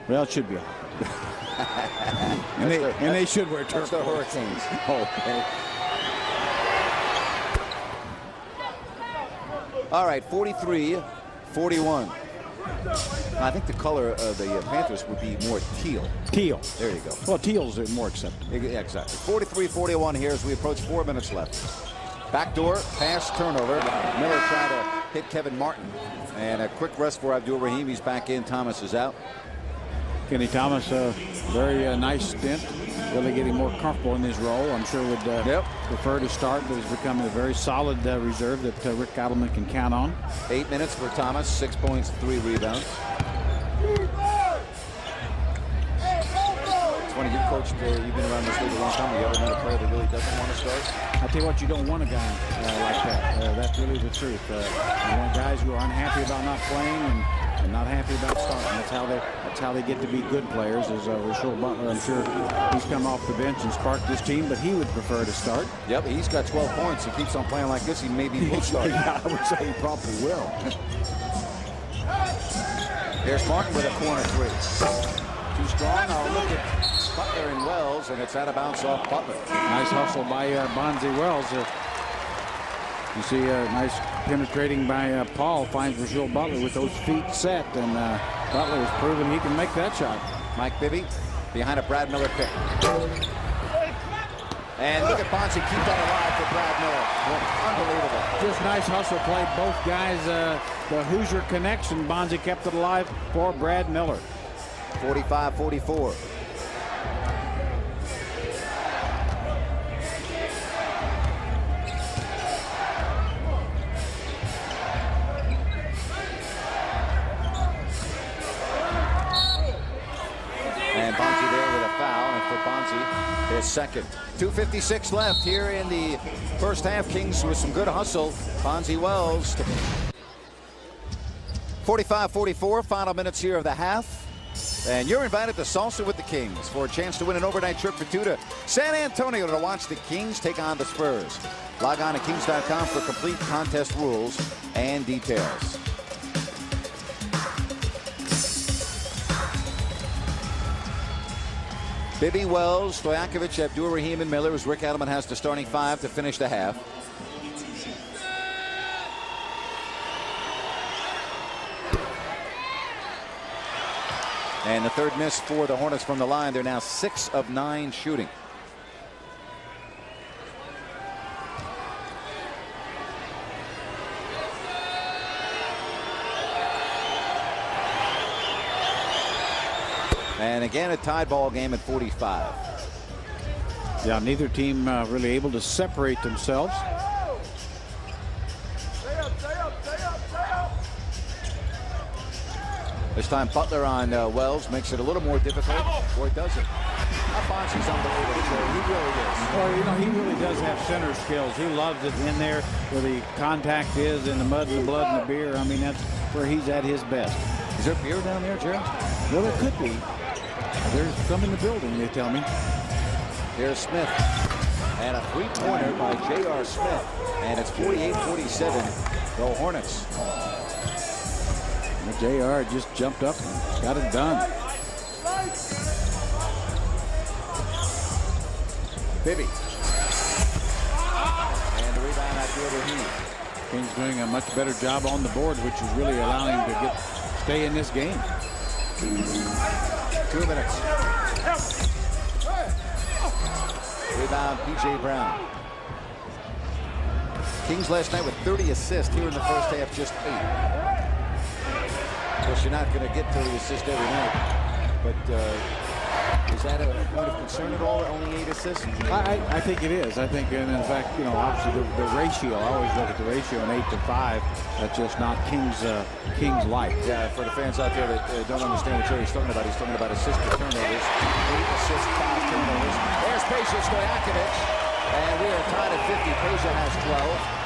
Well, it should be a hockey team. and they should wear turquoise. That's the Hurricanes. Okay. All right, 43-41. I think the color of the Panthers would be more teal. Teal. There you go. Well, teals are more acceptable. Yeah, exactly. 43-41 here as we approach 4 minutes left. Backdoor pass turnover. Miller tried to hit Kevin Martin. And a quick rest for Abdul Rahim. He's back in. Thomas is out. Kenny Thomas, very nice stint really getting more comfortable in his role. I'm sure would prefer to start, but he's becoming a very solid reserve that Rick Adelman can count on. 8 minutes for Thomas, 6 points, 3 rebounds. It's funny, you've coached, you've been around this league a long time. You ever met a player that really doesn't want to start? I tell you what, you don't want a guy like that. That's really the truth. You want guys who are unhappy about not playing and not happy about starting. That's how they get to be good players. As Rachel Butler, I'm sure he's come off the bench and sparked this team, but he would prefer to start. Yep, he's got 12 points. He keeps on playing like this, he maybe will start. Yeah, I would say he probably will. Here's Martin with a corner three. Too strong. I'll look at Butler and Wells, and it's out of bounds off Butler. Nice hustle by Bonzi Wells. You see a nice penetrating by Paul, finds Rachel Butler with those feet set, and Butler has proven he can make that shot. Mike Bibby behind a Brad Miller pick. And look at Bonzi keep that alive for Brad Miller. Unbelievable. Just nice hustle play. Both guys, the Hoosier connection, Bonzi kept it alive for Brad Miller. 45-44. And Bonzi there with a foul, and for Bonzi, his second. 2:56 left here in the first half. Kings with some good hustle. Bonzi Wells. 45-44, final minutes here of the half. And you're invited to Salsa with the Kings for a chance to win an overnight trip for two to San Antonio to watch the Kings take on the Spurs. Log on to Kings.com for complete contest rules and details. Bibby, Wells, Stojakovic, Abdur-Rahim, and Miller as Rick Adelman has the starting five to finish the half. And the third miss for the Hornets from the line. They're now 6 of 9 shooting. And again, a tied ball game at 45. Yeah, neither team really able to separate themselves. This time Butler on Wells makes it a little more difficult, or it doesn't. Bonzi's unbelievable. He really is. Well, you know, he really does have center skills. He loves it in there where the contact is, in the mud and the blood and the beer. I mean, that's where he's at his best. Is there beer down there, Jerry? Well, there could be. There's some in the building, they tell me. Here's Smith. And a three-pointer by J.R. Smith. And it's 48-47, the Hornets. JR just jumped up and got it done. Bibby. And the rebound at Abdur-Rahim. Kings doing a much better job on the board, which is really allowing him to stay in this game. 2 minutes. Rebound, P.J. Brown. Kings last night with 30 assists here in the first half, just 8. Of course, you're not going to get 30 assists every night, but is that a point of concern at all? Only 8 assists? I think it is. I think, and in fact, you know, obviously the ratio. I always look at the ratio in 8 to 5. That's just not Kings like. Yeah, for the fans out there that don't understand what Jerry's talking about assists to turnovers. 8 assists, 5 turnovers. There's Peja Stojakovic, and we are tied at 50. Peja has 12.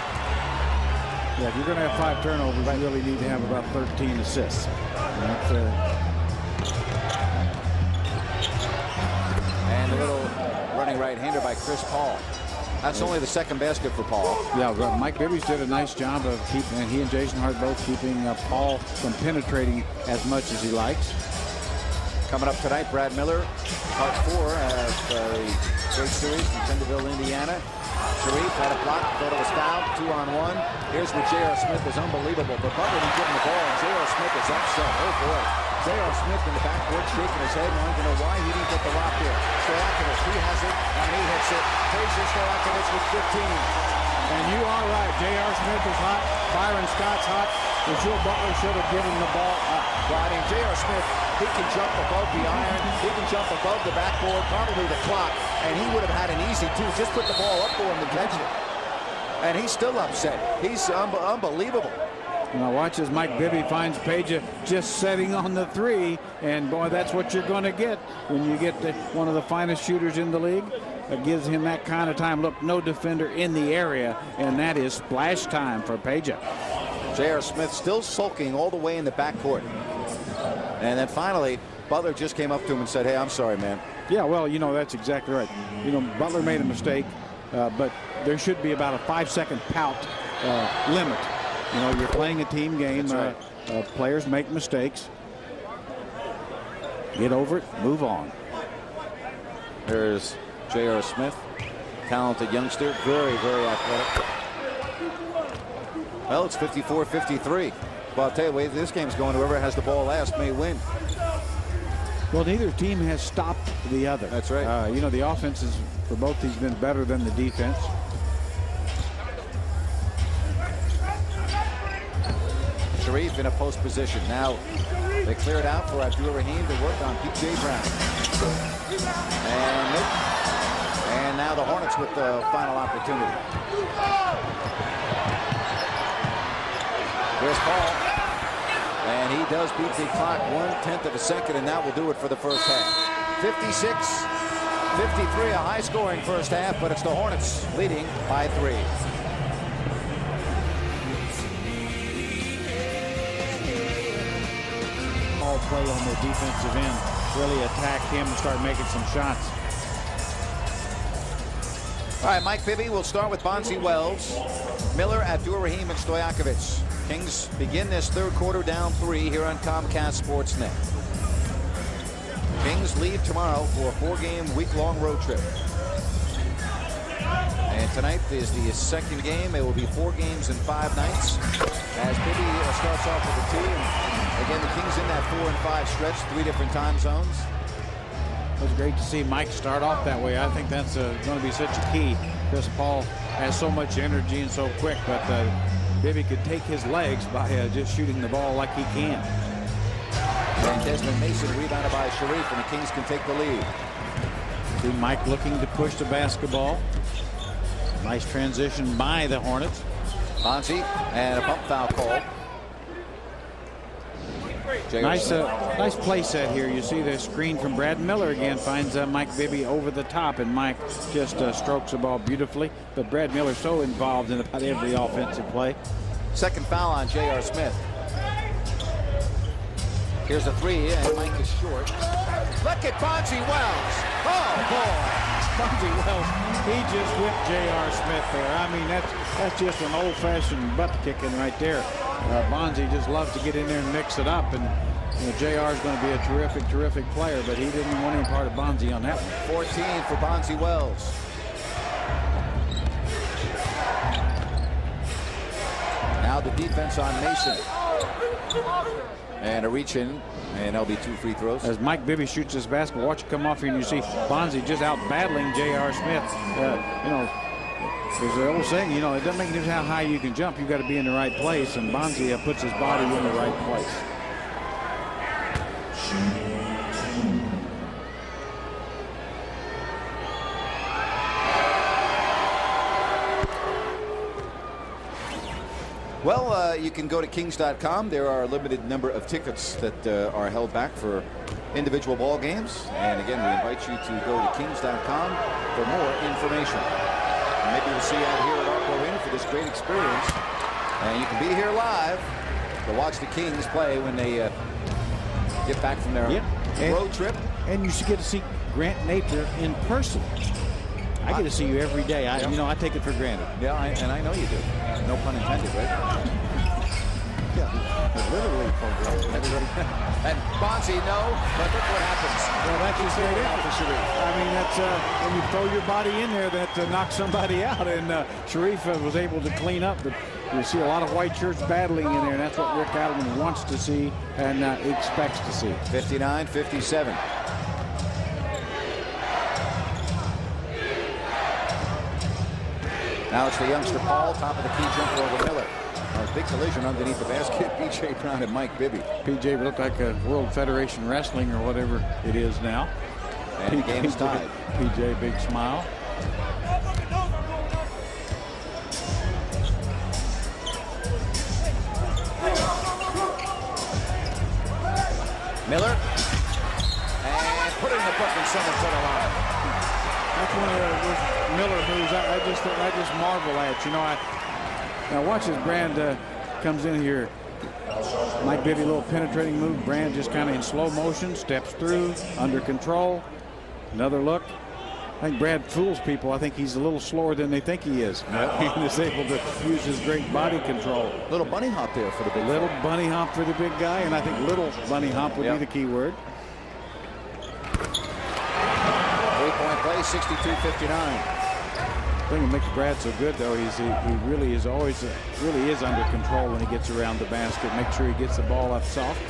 Yeah, if you're going to have 5 turnovers, you really need to have about 13 assists. And a little running right-hander by Chris Paul. That's only the second basket for Paul. Yeah, Mike Bibby's did a nice job of keeping, and he and Jason Hart both keeping Paul from penetrating as much as he likes. Coming up tonight, Brad Miller, part 4 of the great series from Kendallville, Indiana. Sharif had a block, thought it was fouled, 2-on-1. Here's what J.R. Smith is unbelievable. But Butler didn't give him the ball, and J.R. Smith is upset. Oh, boy. J.R. Smith in the backcourt shaking his head, wanting to know why he didn't get the lock here. Stojakovic, he has it, and he hits it. Peja Stojakovic with 15. And you are right. J.R. Smith is hot. Byron Scott's hot. Rasheal Butler should have given the ball up. Well, I mean, J.R. Smith, he can jump above the iron. He can jump above the backboard, probably the clock, and he would have had an easy two. Just put the ball up for him to catch it. And he's still upset. He's unbelievable. Now watch as Mike Bibby finds Page just setting on the three, and boy, that's what you're going to get when you get one of the finest shooters in the league. It gives him that kind of time. Look, no defender in the area, and that is splash time for Page. J.R. Smith still sulking all the way in the backcourt. And then finally, Butler just came up to him and said, hey, I'm sorry, man. Yeah, well, you know, that's exactly right. You know, Butler made a mistake, but there should be about a 5-second pout limit. You know, you're playing a team game. Right. Players make mistakes. Get over it, move on. There's J.R. Smith, talented youngster, very, very athletic. Well, it's 54-53. Well, I'll tell you the way this game's going, whoever has the ball last may win. Well, neither team has stopped the other. That's right. You know, the offense is, for both teams, been better than the defense. Sharif in a post position. Now they clear it out for Abdul Rahim to work on P.J. Brown. And now the Hornets with the final opportunity. Here's Paul. And he does beat the clock 1/10 of a second, and that will do it for the first half. 56-53, a high-scoring first half, but it's the Hornets leading by 3. All play on their defensive end, really attack him and start making some shots. All right, Mike Bibby will start with Bonzi Wells, Miller, Abdul Rahim, and Stojakovic. Kings begin this third quarter down 3 here on Comcast Sportsnet. Kings leave tomorrow for a 4-game week-long road trip. And tonight is the second game. It will be 4 games in 5 nights. As Bibby starts off with a 2. And again, the Kings in that 4 and 5 stretch, 3 different time zones. It was great to see Mike start off that way. I think that's going to be such a key. Chris Paul has so much energy and so quick, but Bibby could take his legs by just shooting the ball like he can. And Desmond Mason rebounded by Sharif, and the Kings can take the lead. See Mike looking to push the basketball. Nice transition by the Hornets. Bonzi and a pump foul call. Nice play set here. You see the screen from Brad Miller again finds Mike Bibby over the top, and Mike just strokes the ball beautifully. But Brad Miller so involved in about every offensive play. Second foul on J.R. Smith. Here's a 3, and Mike is short. Look at Bonzi Wells. Oh, boy. Bonzi Wells, he just whipped J.R. Smith there. I mean, that's just an old-fashioned butt kicking right there. Bonzi just loves to get in there and mix it up, and you know, J.R. is going to be a terrific player, but he didn't want any part of Bonzi on that one. 14 for Bonzi Wells. Now the defense on Mason. And a reach in, and that'll be 2 free throws. As Mike Bibby shoots this basketball, watch it come off here, and you see Bonzi just out battling J.R. Smith. You know, there's the old saying, you know, it doesn't make any difference how high you can jump. You've got to be in the right place, and Bonzi puts his body in the right place. Well, you can go to Kings.com. There are a limited number of tickets that are held back for individual ball games. And again, we invite you to go to Kings.com for more information. And maybe we'll see you out here at Arco Arena for this great experience. And you can be here live to watch the Kings play when they get back from their road trip. And you should get to see Grant Napier in person. I get to see you every day. You know, I take it for granted. Yeah, and I know you do. No pun intended, right? Yeah, literally for granted. And Bonzi, no, but look what happens. Well, that's just it. I mean, that's when you throw your body in there, that knocks somebody out. And Sharif was able to clean up, but you see a lot of white shirts battling in there, and that's what Rick Adelman wants to see and expects to see. 59-57. Now it's the youngster Paul, top of the key jumper over Miller. A big collision underneath the basket. P.J. Brown and Mike Bibby. P.J. looked like a World Federation Wrestling or whatever it is now. And the game is tied. P.J. big smile. Miller. And putting the Brooklyn Center to the line. That's one of those Miller moves I just marvel at. You know, now watch as Brand comes in here. Mike Bibby, a little penetrating move. Brand just kind of in slow motion, steps through, under control. Another look. I think Brad fools people. I think he's a little slower than they think he is. And is able to use his great body control. Little bunny hop there for the big Little bunny hop for the big guy, and I think little bunny hop would be the key word. 3-point play, 62-59. The thing that makes Brad so good, though, is he really is always really is under control when he gets around the basket. Make sure he gets the ball up soft.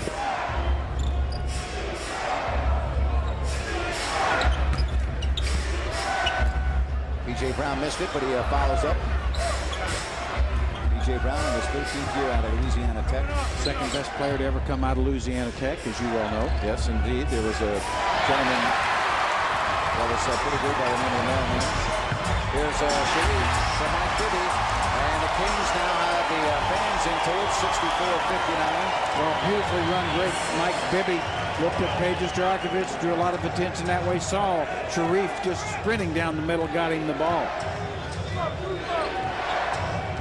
P.J. Brown missed it, but he follows up. P.J. Brown in his 13th year out of Louisiana Tech. Second best player to ever come out of Louisiana Tech, as you well know. Yes, indeed. There was a gentleman that was pretty good by the name of Maryland. Here's Sharif from Mike Bibby, and the Kings now have the fans into it, 64-59. Well, beautifully run, great. Mike Bibby looked at Peja Stojakovic, drew a lot of attention that way. Saw Sharif just sprinting down the middle, got him the ball.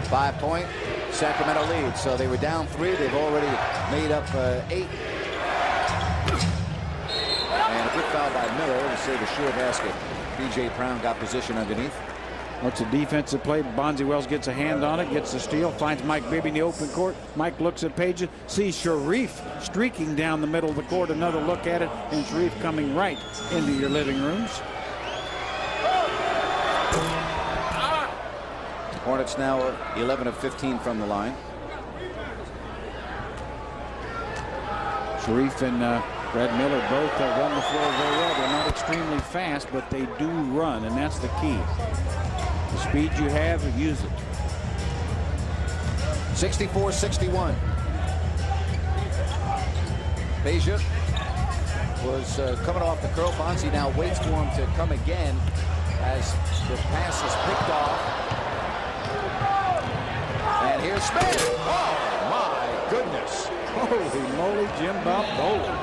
5-point Sacramento lead. So they were down 3. They've already made up 8. And a good foul by Miller to save a sure basket. P.J. Brown got position underneath. What's a defensive play? Bonzi Wells gets a hand on it, gets the steal, finds Mike Bibby in the open court. Mike looks at Peja, sees Sharif streaking down the middle of the court. Another look at it, and Sharif coming right into your living rooms. Hornets now 11 of 15 from the line. Sharif and Brad Miller both run the floor very well. They're not extremely fast, but they do run, and that's the key. The speed you have, use it. 64-61. Peja was coming off the curl. Bonzi now waits for him to come again as the pass is picked off. And here's Smith. Oh, my goodness. Holy moly, Jim Bob Bowling.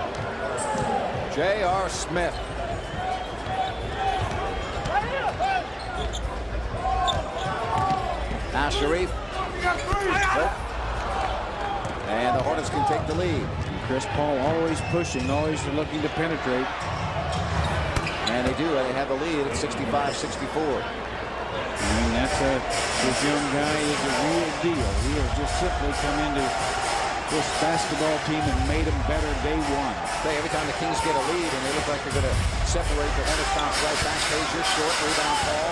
J.R. Smith. Now Sharif. Nope. And the Hornets can take the lead. Chris Paul always pushing, always looking to penetrate. And they do. They have a lead at 65-64. I mean, this young guy is a real deal. He has just simply come into this basketball team and made them better day one. Every time the Kings get a lead and they look like they're going to separate, the Hornets bounce right back. Peja, short rebound, Paul.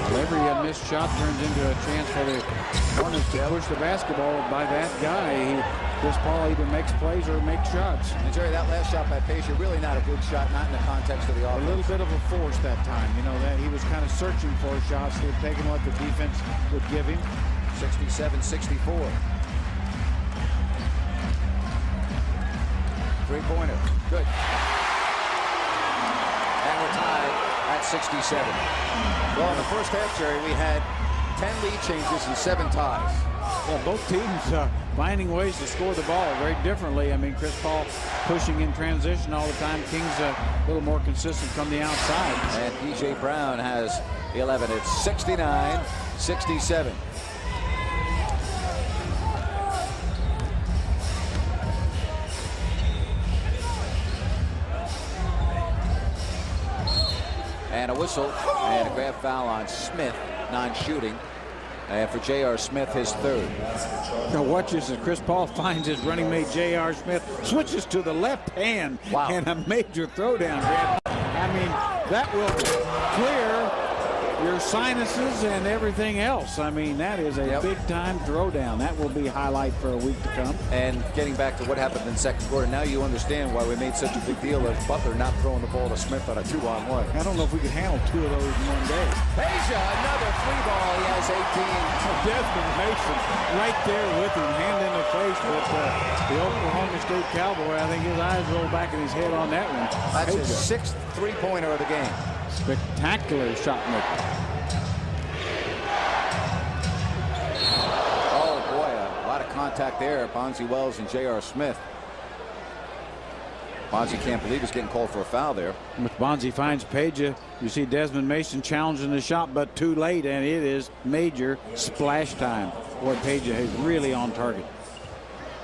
Well, every missed shot turns into a chance for the Hornets to push the basketball by that guy. Chris Paul either makes plays or makes shots. And Jerry, that last shot by Peja, really not a good shot, not in the context of the offense. A little bit of a force that time. You know, that he was kind of searching for shots. He had taken what the defense would give him. 67-64. Three-pointer. Good. And we're tied at 67. Well, in the first half, Jerry, we had 10 lead changes and 7 ties. Well, both teams finding ways to score the ball very differently. I mean, Chris Paul pushing in transition all the time. Kings a little more consistent from the outside. And P.J. Brown has 11. It's 69-67. And a whistle and a grab foul on Smith, non-shooting. And for J.R. Smith, his third. Now watch this as Chris Paul finds his running mate J.R. Smith, switches to the left hand, and a major throwdown. I mean, that will clear your sinuses and everything else. I mean, that is a big-time throwdown. That will be a highlight for a week to come. And getting back to what happened in the second quarter, now you understand why we made such a big deal of Butler not throwing the ball to Smith on a 2-on-1. I don't know if we could handle 2 of those in one day. Peja, another 3-ball. He has 18. Desmond Mason right there with him, hand in the face. But the Oklahoma State Cowboy, I think his eyes rolled back in his head on that one. That's his 6th 3-pointer of the game. Spectacular shot maker. Oh, boy, a lot of contact there. Bonzi Wells and J.R. Smith. Bonzi can't believe he's getting called for a foul there. Bonzi finds Peja. You see Desmond Mason challenging the shot, but too late, and it is major splash time. Boy, Peja is really on target.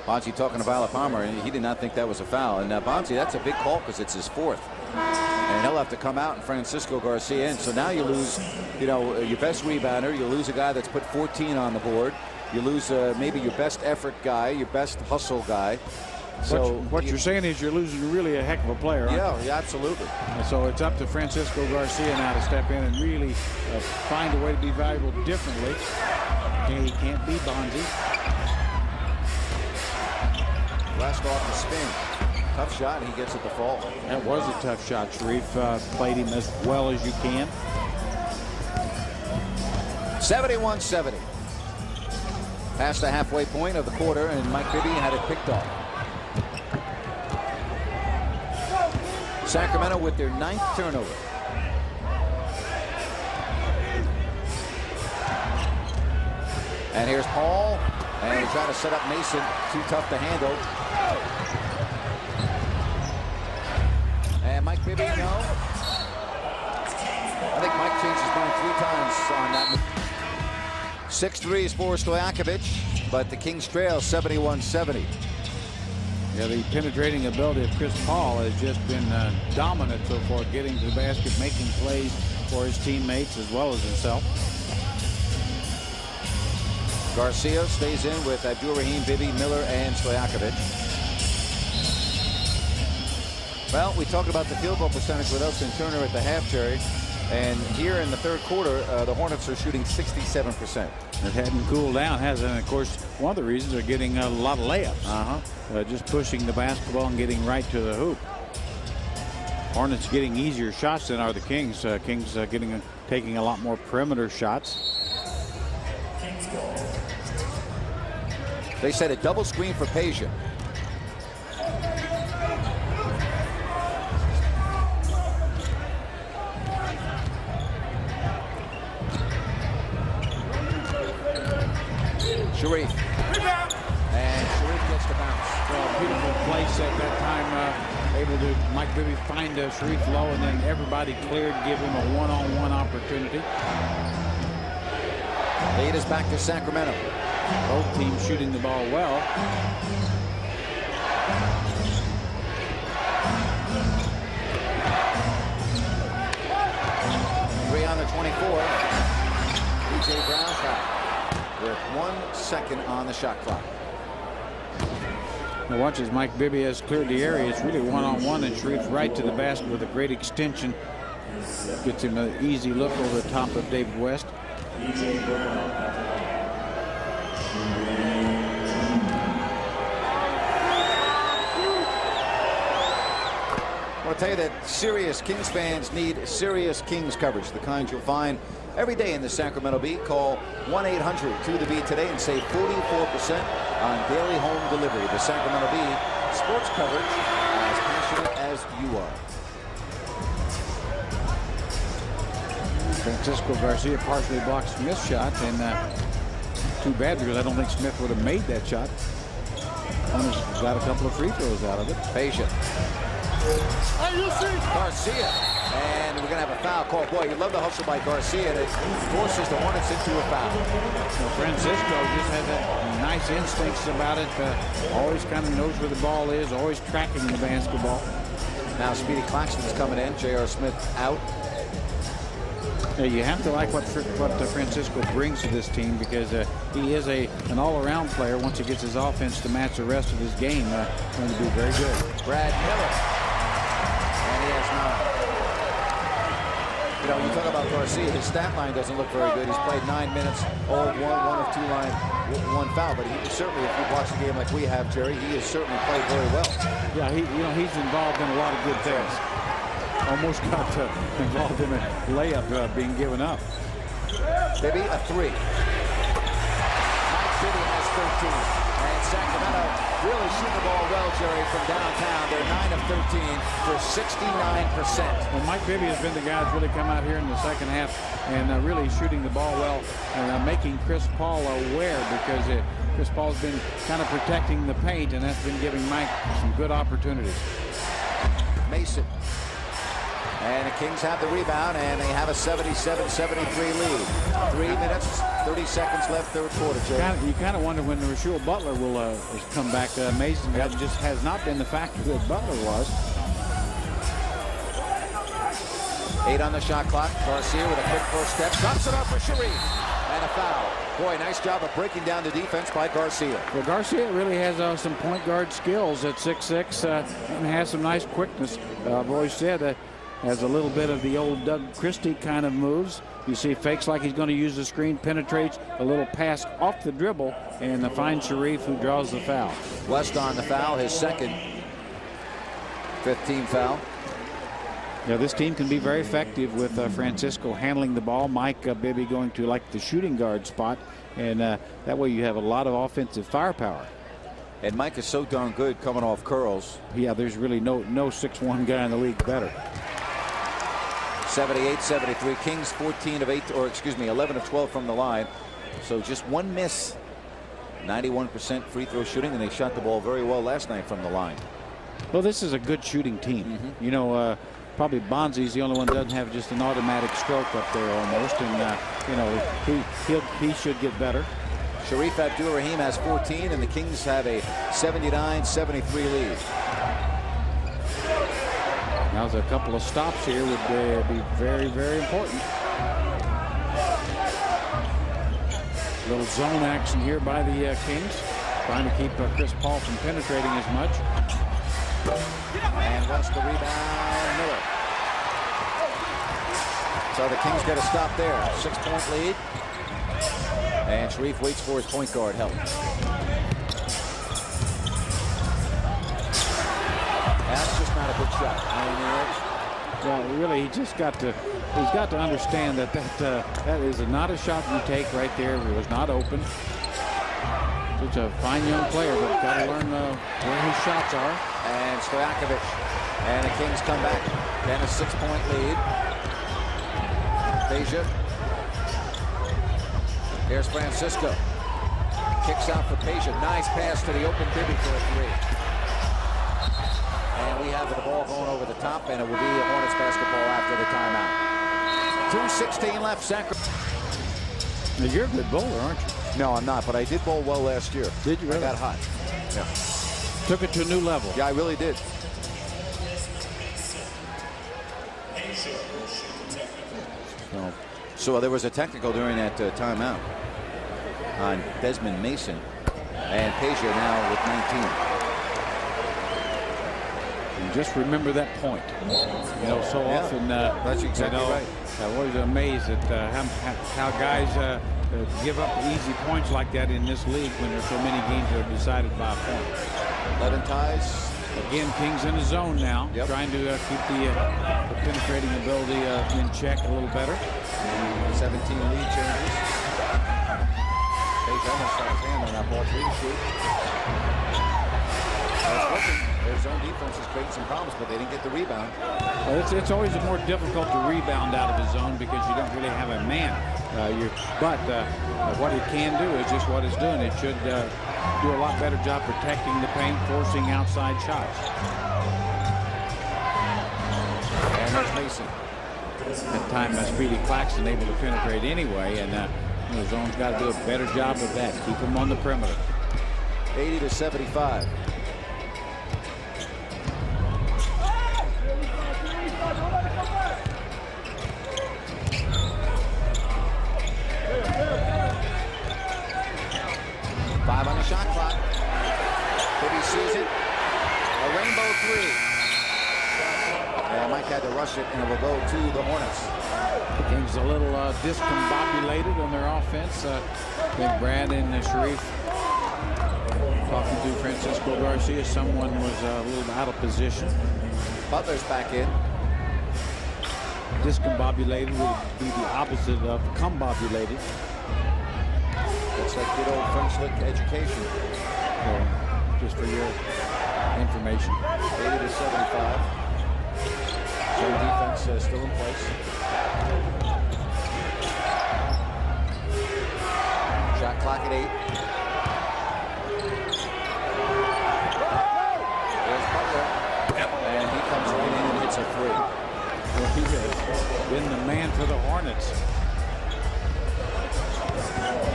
Bonzi talking to Violet Palmer, and he did not think that was a foul. And Bonzi, that's a big call because it's his 4th. And he'll have to come out and Francisco Garcia in. So now you lose, you know, your best rebounder. You lose a guy that's put 14 on the board. You lose maybe your best effort guy, your best hustle guy. So what you're saying is you're losing really a heck of a player. Yeah, absolutely. And so it's up to Francisco Garcia now to step in and really find a way to be valuable differently. Okay, he can't be Bonzi. Last off the spin. Tough shot, and he gets it to fall. That was a tough shot. Sharif played him as well as you can. 71-70. Past the halfway point of the quarter, and Mike Bibby had it picked off. Sacramento with their 9th turnover. And here's Paul, and he tried to set up Mason. Too tough to handle. And Mike Bibby, no. I think Mike changed his mind 3 times on that. 6 threes for Stojakovic, but the Kings trail 71-70. Yeah, the penetrating ability of Chris Paul has just been dominant so far, getting to the basket, making plays for his teammates as well as himself. Garcia stays in with Abdul-Rahim, Bibby, Miller, and Stojakovic. Well, we talked about the field goal percentage with Elston Turner at the half, Jerry. And here in the 3rd quarter, the Hornets are shooting 67%. It hadn't cooled down, has it? And of course, one of the reasons they're getting a lot of layups. Just pushing the basketball and getting right to the hoop. Hornets getting easier shots than are the Kings. Kings taking a lot more perimeter shots. They set a double screen for Peja. Sharif. And Sharif gets the bounce. Well, beautiful place at that time. Able to Mike Bibby find Sharif low, and then everybody cleared, give him a one-on-one opportunity. Lead is back to Sacramento. Both teams shooting the ball well. Three on the 24. DJ Brown foul with 1 second on the shot clock. Now watch as Mike Bibby has cleared the area. It's really one-on-one, and Sharif right to the basket with a great extension. Gets him an easy look over the top of David West. I want to tell you that serious Kings fans need serious Kings coverage, the kind you'll find every day in the Sacramento Bee. Call 1-800-2-THE-BEE today and save 44% on daily home delivery. The Sacramento Bee, sports coverage as passionate as you are. Francisco Garcia partially blocked Smith's shot, and too bad because I don't think Smith would have made that shot. Almost got a couple of free throws out of it. Patient. Garcia, and we're going to have a foul call. Boy, you love the hustle by Garcia, and it forces the Hornets into a foul. So Francisco just has that nice instincts about it. Always kind of knows where the ball is, always tracking the basketball. Now Speedy Claxton's coming in. J.R. Smith out. You have to like what Francisco brings to this team, because he is an all-around player. Once he gets his offense to match the rest of his game, going to be very good. Brad Miller. And he has You know, you talk about Garcia, his stat line doesn't look very good. He's played 9 minutes, all one of 2 line, 1 foul. But he certainly, if you watch the game like we have, Jerry, he has certainly played very well. Yeah, he's involved in a lot of good things. Almost got involved in a layup being given up. Bibby, a 3. Mike Bibby has 13. And Sacramento really shooting the ball well, Jerry, from downtown. They're 9 of 13 for 69%. Well, Mike Bibby has been the guy that's really come out here in the second half and really shooting the ball well and making Chris Paul aware, because Chris Paul's been kind of protecting the paint, and that's been giving Mike some good opportunities. Mason. And the Kings have the rebound, and they have a 77-73 lead. 3 minutes, 30 seconds left, third quarter, Jerry. You kind of wonder when Rasheal Butler will come back. Mason just has not been the factor that Butler was. 8 on the shot clock. Garcia with a quick first step. Drops it off for Sharif. And a foul. Boy, nice job of breaking down the defense by Garcia. Well, Garcia really has some point guard skills at 6'6", and has some nice quickness. I've always said has a little bit of the old Doug Christie kind of moves. You see fakes like he's going to use the screen, penetrates, a little pass off the dribble, and finds Sharif, who draws the foul. West on the foul, his second 15 foul. Yeah, this team can be very effective with Francisco handling the ball, Mike Bibby going to like the shooting guard spot, and that way you have a lot of offensive firepower. And Mike is so darn good coming off curls. Yeah, there's really no 6'1" guy in the league better. 78-73. Kings 11 of 12 from the line. So just 1 miss. 91% free throw shooting, and they shot the ball very well last night from the line. Well, this is a good shooting team. You know, probably Bonzi's the only one that doesn't have just an automatic stroke up there almost, and you know, he should get better. Sharif Abdur-Rahim has 14, and the Kings have a 79-73 lead. Now, a couple of stops here would be very, very important. Little zone action here by the Kings, trying to keep Chris Paul from penetrating as much. And West the rebound, Miller. So the Kings get a stop there. 6-point lead. And Sharif waits for his point guard help. That's just not a good shot. Well, really, he's got to understand that that is not a shot you take right there. It was not open. Such a fine young player, but got to learn where his shots are. And Stojakovic, and the Kings come back. Then a 6-point lead. Peja. Here's Francisco. Kicks out for Peja. Nice pass to the open Bibby for a 3. And we have the ball going over the top, and it will be a Hornets basketball after the timeout. 2:16 left. Sacramento. Now, you're a good bowler, aren't you? No, I'm not, but I did bowl well last year. Did you really? I got hot. Yeah. Took it to a new level. Yeah, I really did. So there was a technical during that timeout on Desmond Mason, and Peja now with 19. And just remember that point. You know, so often. That's exactly right. I'm always amazed at how guys give up easy points like that in this league when there's so many games that are decided by a point. 11 ties. Again, Kings in the zone now, trying to keep the penetrating ability in check a little better. 17 lead changes. Page almost got his hand on that ball. 3 to shoot. Their zone defense has created some problems, but they didn't get the rebound. Well, it's always more difficult to rebound out of the zone because you don't really have a man. But what it can do is just what it's doing. It should do a lot better job protecting the paint, forcing outside shots. And there's Mason. That time, Speedy Claxton able to penetrate anyway, and the zone's got to do a better job of that. Keep them on the perimeter. 80-75. On the shot clock. Bibby sees it. A rainbow 3. And Mike had to rush it, and it will go to the Hornets. The game's a little discombobulated on their offense. I think Brad and Sharif talking to Francisco Garcia. Someone was a little out of position. Butler's back in. Discombobulated would be the opposite of combobulated. It's like good old French lick education. So, just for your information. 80-75. So defense still in place. Shot clock at 8. There's Butler. And he comes right in and hits a 3. Well, he has been the man for the Hornets.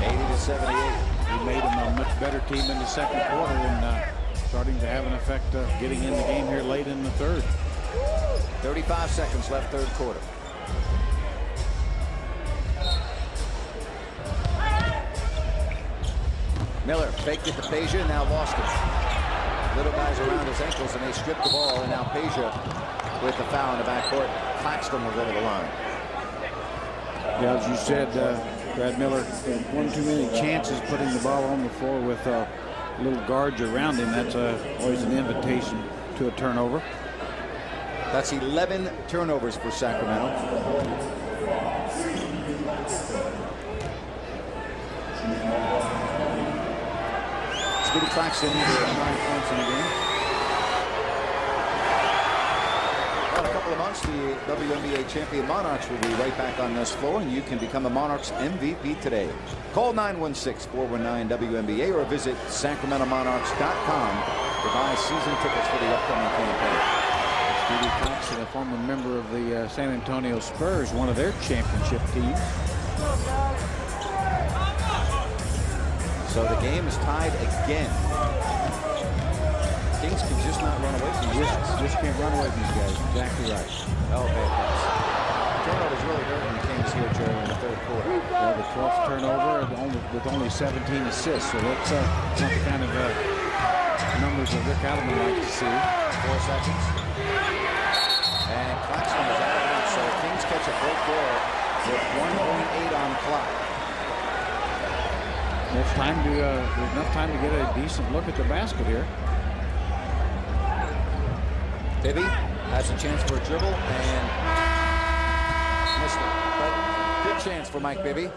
80-78. He made them a much better team in the second quarter and starting to have an effect getting in the game here late in the third. 35 seconds left, third quarter. Miller faked it to Peja, now lost it. Little guys around his ankles, and they strip the ball, and now Peja with the foul in the backcourt. Claxton will go to the line. Yeah, as you said, Brad Miller had one too many chances putting the ball on the floor with little guards around him. That's always an invitation to a turnover. That's 11 turnovers for Sacramento. Speedy Claxton, 9 points in the game. Well, in a couple of months, the WNBA champion Monarchs will be right back on this floor, and you can become a Monarchs MVP today. Call 916-419-WNBA or visit SacramentoMonarchs.com to buy season tickets for the upcoming campaign. Speedy Claxton, a former member of the San Antonio Spurs, one of their championship teams. So the game is tied again. Kings can just not run away from these guys. Just can't run away from these guys. Exactly right. Oh, bad pass. Turnovers really hurting the Kings here, Jerry, in the third quarter. Yeah, the 12th turnover with only 17 assists. So that's not the kind of numbers that Rick Adelman likes to see. 4 seconds. And Claxton is out of it. So the Kings catch a break there with 1.8 on the clock. There's enough time to get a decent look at the basket here. Bibby has a chance for a dribble and missed it. But good chance for Mike Bibby.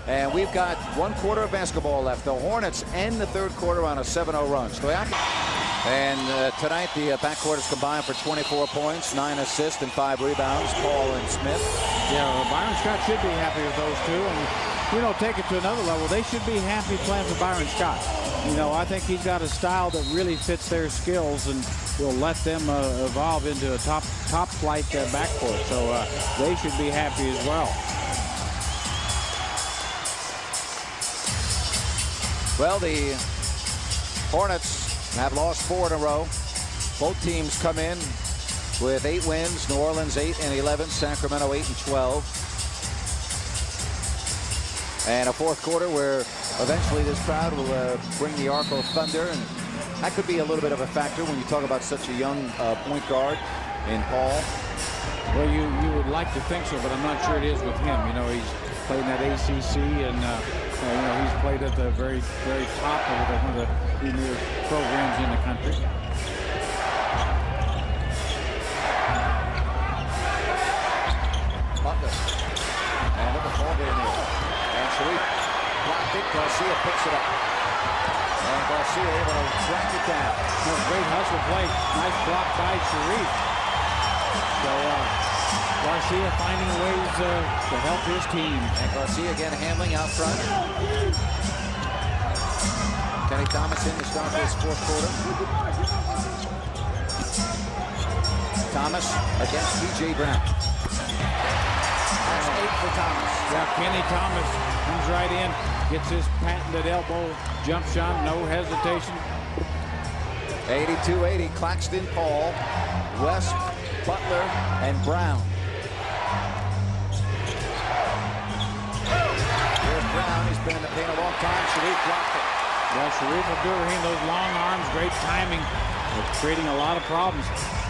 And we've got 1 quarter of basketball left. The Hornets end the third quarter on a 7-0 run. And tonight the backcourt is combined for 24 points, 9 assists, and 5 rebounds. Paul and Smith. Yeah, well, Byron Scott should be happy with those two. And, you know, take it to another level. They should be happy playing for Byron Scott. You know, I think he's got a style that really fits their skills and will let them evolve into a top flight backcourt. So they should be happy as well. Well, the Hornets have lost 4 in a row. Both teams come in with 8 wins. New Orleans 8-11, Sacramento 8-12. And a fourth quarter where eventually this crowd will bring the Arco Thunder, and that could be a little bit of a factor when you talk about such a young point guard in Paul. Well, you would like to think so, but I'm not sure it is with him. You know, he's played in that ACC, and you know, he's played at the very, very top of one of the premier programs in the country. Butler. And look at the ball game here. And Sharif blocked it. Garcia picks it up. And Garcia able to track it down. Great hustle play. Nice block by Sharif. So Garcia finding ways to help his team. And Garcia again handling out front. Kenny Thomas in to start this fourth quarter. Thomas against P.J. Brown. That's 8 for Thomas. Yeah, Kenny Thomas comes right in, gets his patented elbow jump shot, no hesitation. 82-80, Claxton, Paul, West, Butler, and Brown. Here's Brown. He's been in the paint a long time. Sharif blocked it. Yeah, Sharif Abdul-Rahim, those long arms, great timing It's creating a lot of problems.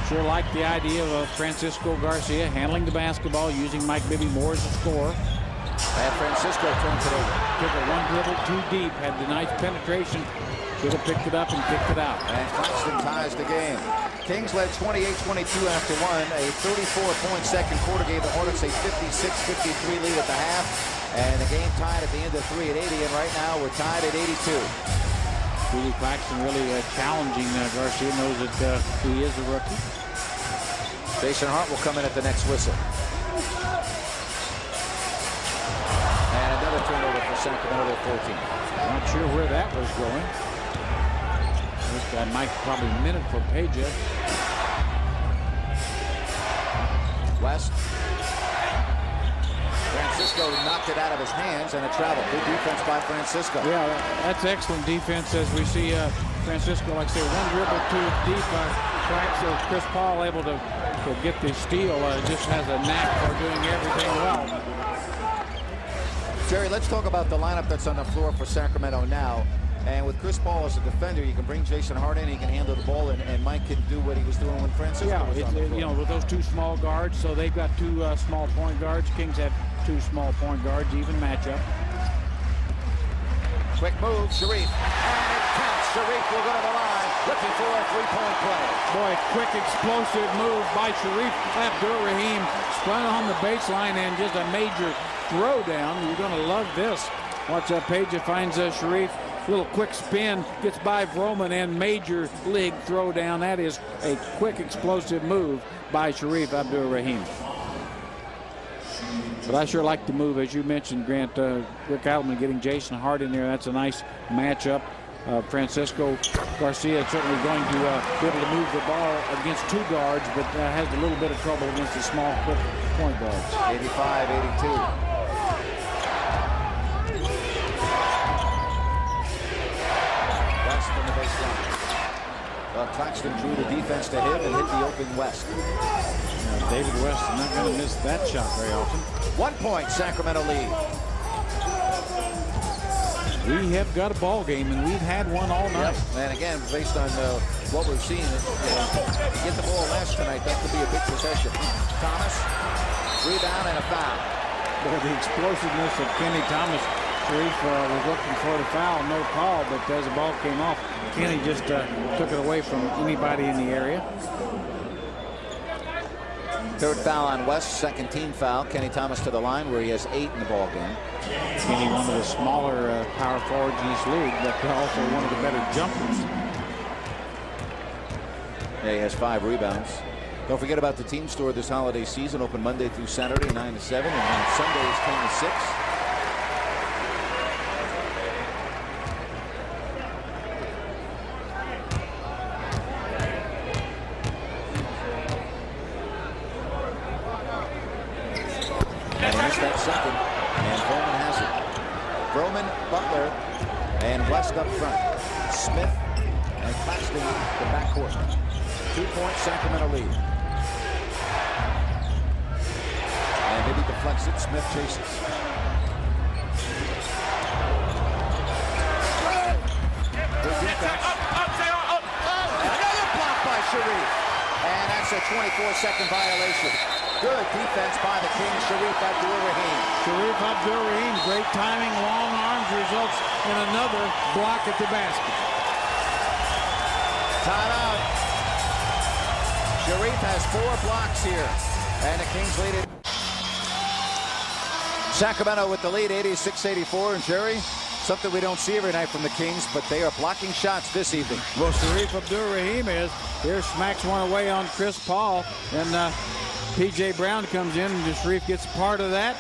Sure like the idea of Francisco Garcia handling the basketball, using Mike Bibby more as a scorer. And Francisco turns it over. Took it one dribble too deep, had the nice penetration. Should have picked it up and kicked it out. And Claxton ties the game. Kings led 28-22 after one. A 34-point second quarter gave the Hornets a 56-53 lead at the half. And the game tied at the end of 3 at 80. And right now we're tied at 82. Billy Claxton really challenging Garcia. Knows that he is a rookie. Jason Hart will come in at the next whistle. And another turnover for Sacramento at 14. Not sure where that was going. This guy might probably minute for Peja. West. Francisco knocked it out of his hands, and a travel. Good defense by Francisco. Yeah, that's excellent defense as we see Francisco, like I say, one dribble too deep. Chris Paul able to get the steal. Just has a knack for doing everything well. Jerry, let's talk about the lineup that's on the floor for Sacramento now. And with Chris Paul as a defender, you can bring Jason Hart in, he can handle the ball, and Mike can do what he was doing when Francisco was on the floor. You know, with those two small guards, so they've got two small point guards. Kings have two small point guards, even matchup. Quick move, Sharif, and it counts. Sharif will go to the line, looking for a three-point play. Boy, quick explosive move by Sharif Abdur-Rahim, spun on the baseline and just a major throwdown. You're going to love this. Watch Peja finds Sharif. Little quick spin, gets by Vroman, and major league throwdown. That is a quick explosive move by Sharif Abdur-Rahim. But I sure like the move, as you mentioned, Grant. Rick Adelman getting Jason Hart in there. That's a nice matchup. Francisco Garcia certainly going to be able to move the ball against two guards, but has a little bit of trouble against the small, quick point guards. 85-82. From the baseline. Claxton drew the defense to him and hit the open West. David West is not going to miss that shot very often. 1 point, Sacramento lead. We have got a ball game, and we've had one all night. Yep. And again, based on what we've seen, to get the ball last tonight, that could be a big possession. Thomas, rebound and a foul. Boy, the explosiveness of Kenny Thomas. Sharif was looking for the foul, no call, but as the ball came off, Kenny just took it away from anybody in the area. Third foul on West, second team foul. Kenny Thomas to the line where he has 8 in the ball game. Kenny, one of the smaller power forwards in this league, but also one of the better jumpers. Yeah, he has 5 rebounds. Don't forget about the team store this holiday season, open Monday through Saturday, 9 to 7, and on Sundays, 10 to 6. That second, and Bowman has it. Broman, Butler, and West up front. Smith and Claxton the backcourt. 2-point Sacramento lead. And maybe deflects it. Smith chases. Good defense. Another block by Sharif. And that's a 24-second violation. Good defense by the Kings, Sharif Abdur-Rahim. Sharif Abdur-Rahim, great timing, long arms, results in another block at the basket. Timeout. Sharif has 4 blocks here, and the Kings lead it. Sacramento with the lead, 86-84, and Jerry, something we don't see every night from the Kings, but they are blocking shots this evening. Well, Sharif Abdur-Rahim is. Here smacks one away on Chris Paul, and P.J. Brown comes in, and Sharif gets part of that.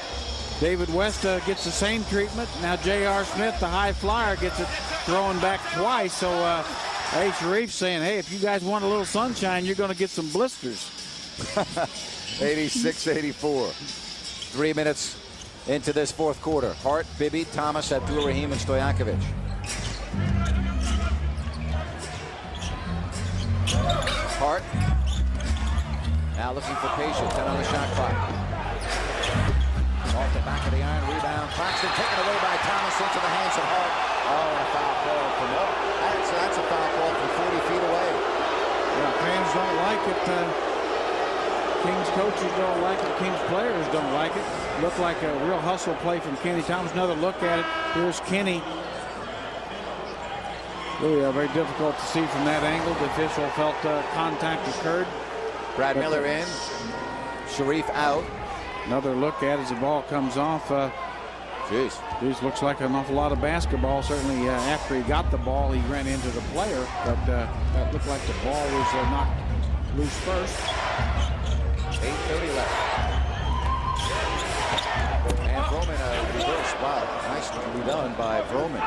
David West gets the same treatment. Now J.R. Smith, the high flyer, gets it thrown back twice. So, hey, Sharif's saying, hey, if you guys want a little sunshine, you're going to get some blisters. 86-84. 3 minutes into this fourth quarter. Hart, Bibby, Thomas, Abdur-Rahim, and Stojakovic. Hart. Now looking for Peja, 10 on the shot clock. Off the back of the iron, rebound. Claxton taken away by Thomas into the hands of Hart. Oh, and a foul call from that's a foul call from 40 feet away. Kings coaches don't like it. Kings players don't like it. Looked like a real hustle play from Kenny Thomas. Another look at it. Here's Kenny. Really very difficult to see from that angle. The official felt contact occurred. Brad Miller in. Sharif out. Another look at it as the ball comes off. This looks like an awful lot of basketball. Certainly after he got the ball, he ran into the player. But that looked like the ball was knocked loose first. 8:30 left. And Vroman reverse. Wow, nicely done by Vroman.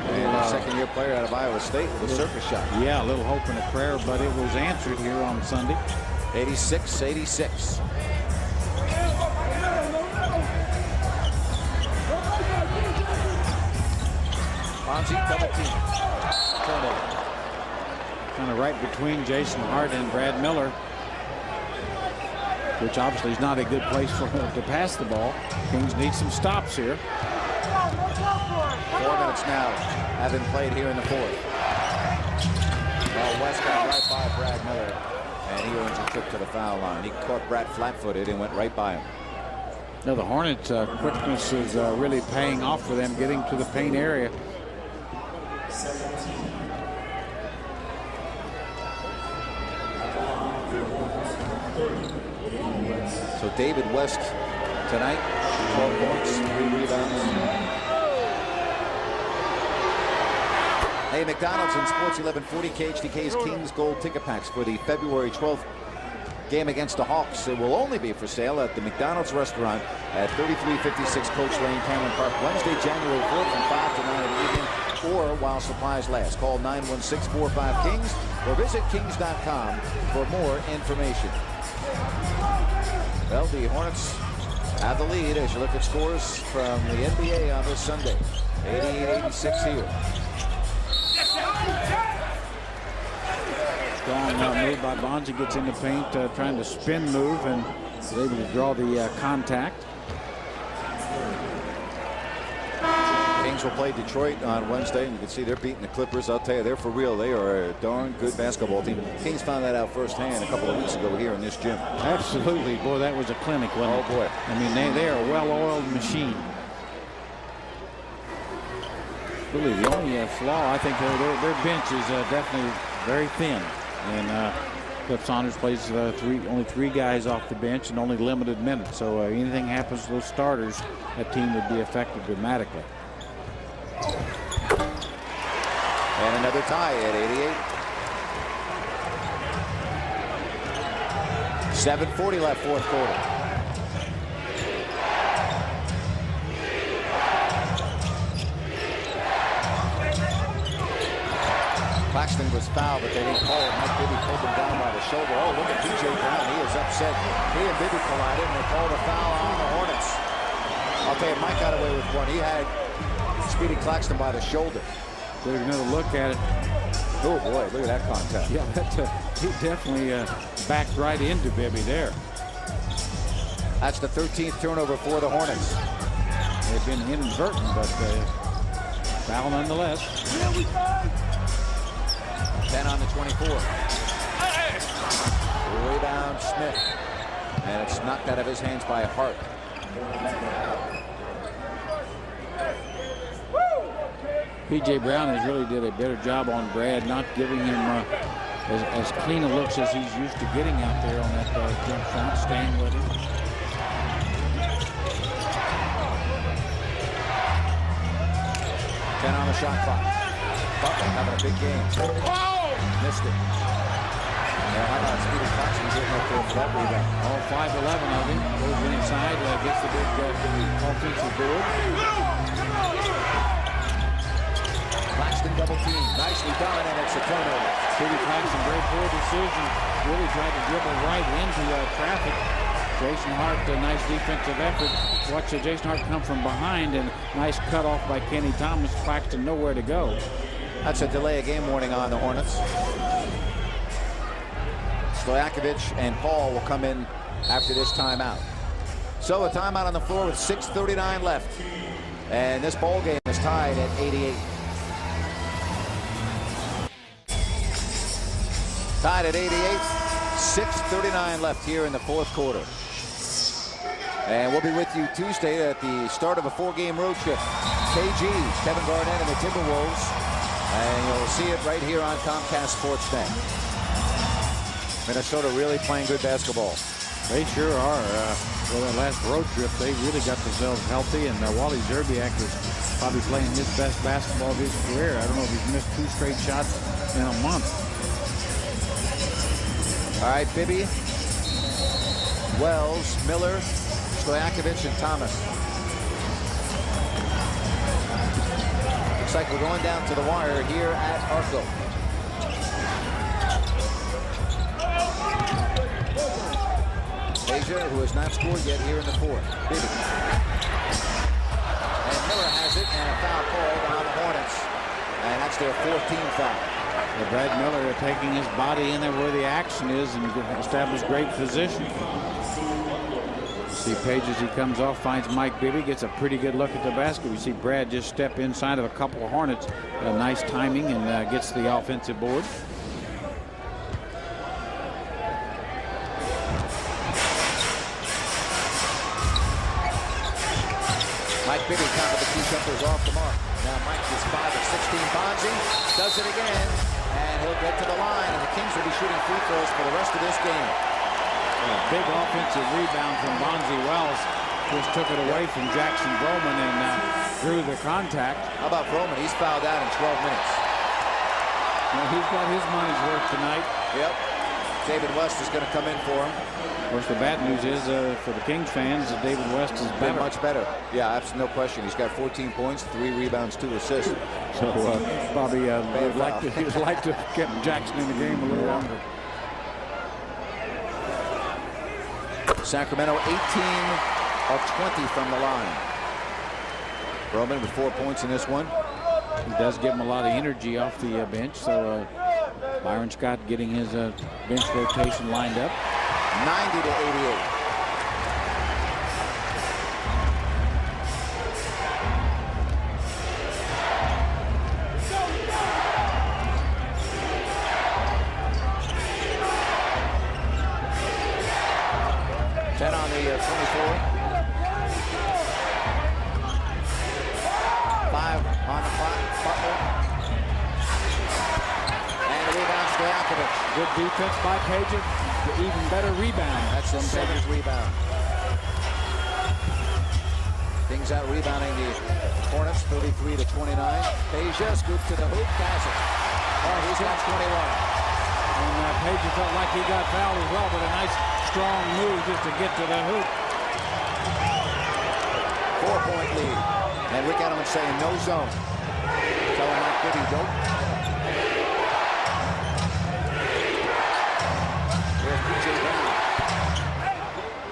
And second-year player out of Iowa State with a circus shot. Yeah, a little hope and a prayer, but it was answered here on Sunday. 86-86. Bonzi double team. Turnover. Kind of right between Jason Hart and Brad Miller, which obviously is not a good place for him to pass the ball. Kings need some stops here. 4 minutes now having played here in the fourth. Well, West got right by Brad Miller, and he earns a trip to the foul line. He caught Brad flat-footed and went right by him. Now the Hornets' quickness is really paying off for them, getting to the paint area. So David West tonight, 12 points, 3 rebounds. Hey, McDonald's and Sports 1140 KHTK's Kings Gold ticket packs for the February 12th game against the Hawks. It will only be for sale at the McDonald's restaurant at 3356 Coach Lane, Cameron Park, Wednesday, January 4th from 5 to 9 in the evening, or while supplies last. Call 916-45-KINGS or visit kings.com for more information. Well, the Hornets have the lead as you look at scores from the NBA on this Sunday. 88-86 here. Strong move by Bonzi, gets in the paint, trying to spin move, and is able to draw the contact. Kings will play Detroit on Wednesday, and you can see they're beating the Clippers. I'll tell you, they're for real. They are a darn good basketball team. Kings found that out firsthand a couple of weeks ago here in this gym. Absolutely. Boy, that was a clinic, wasn't it? Oh, boy. I mean, they are a well-oiled machine. Really, the only flaw, I think, their bench is definitely very thin. And Cliff Saunders plays only 3 guys off the bench and only limited minutes. So anything happens to those starters, that team would be affected dramatically. And another tie at 88. 7:40 left, fourth quarter. Claxton was fouled, but they didn't call it. Mike Bibby pulled him down by the shoulder. Oh, look at P.J. Brown. He is upset. He and Bibby collided, and they called a foul on the Hornets. I'll tell you, Mike got away with one. He had Speedy Claxton by the shoulder. There's another look at it. Oh, boy, look at that contact. Yeah, he definitely backed right into Bibby there. That's the 13th turnover for the Hornets. They've been inadvertent, but foul nonetheless. 10 on the 24. Rebound Smith. And it's knocked out of his hands by Hart. P.J. Brown has really did a better job on Brad, not giving him as clean a looks as he's used to getting out there on that jump shot, staying with him. Ten on the shot clock. Butler having a big game. Missed it. How about Speedy Claxton getting up there for that rebound? All 5'11" of him. Goes inside, gets the big offensive board. Claxton double team. Nicely done, and it's a turnover. Speedy Claxton, very poor decision. Really tried to dribble right into traffic. Jason Hart, a nice defensive effort. Watch Jason Hart come from behind, and nice cut off by Kenny Thomas. Claxton nowhere to go. That's a delay of game warning on the Hornets. Stojakovic and Paul will come in after this timeout. So a timeout on the floor with 6:39 left. And this ball game is tied at 88. Tied at 88. 6:39 left here in the fourth quarter. And we'll be with you Tuesday at the start of a 4-game road trip. KG, Kevin Garnett and the Timberwolves. And you'll see it right here on Comcast Sportsnet. Minnesota really playing good basketball. They sure are. For that last road trip, they really got themselves healthy. And Wally Szczerbiak was probably playing his best basketball of his career. I don't know if he's missed 2 straight shots in a month. All right, Bibby, Wells, Miller, Stojakovic, and Thomas. Looks like we're going down to the wire here at Arco. Asia, who has not scored yet here in the fourth. Bibby. And Miller has it, and a foul called on the Hornets. And that's their 14th foul. Brad Miller taking his body in there where the action is and establish great position. See Page as he comes off, finds Mike Bibby, gets a pretty good look at the basket. We see Brad just step inside of a couple of Hornets. Nice timing and gets the offensive board. Mike Bibby counted the 2 jumpers off the mark. Now Mike is 5 of 16. Bonzi does it again, and he'll get to the line, and the Kings will be shooting free throws for the rest of this game. A big offensive rebound from Bonzi Wells. Just took it away from Jackson Broman and drew the contact. How about Broman? He's fouled out in 12 minutes. Well, he's got his money's worth tonight. Yep. David West is going to come in for him. Of course, the bad news is for the Kings fans that David West is been better. much better. Yeah, absolutely, no question. He's got 14 points, 3 rebounds, 2 assists. So probably he'd like to have kept Jackson in the game a little longer. Sacramento 18 of 20 from the line. Broman with 4 points in this one. He does give him a lot of energy off the bench. So Byron Scott getting his bench rotation lined up. 90 to 88. Ten on the 24. 5 on the clock. Butler. And the rebound, Stojakovic. Good defense by Page. Even better rebound. That's the 7th rebound. Kings out rebounding the Hornets 33 to 29. Peja scoop to the hoop, pass it. Oh, he's got 21. And Page felt like he got fouled as well, but a nice strong move just to get to the hoop. 4-point lead. And Rick Edelman saying no zone. Telling Mike Bibby, don't. P.J. Brown.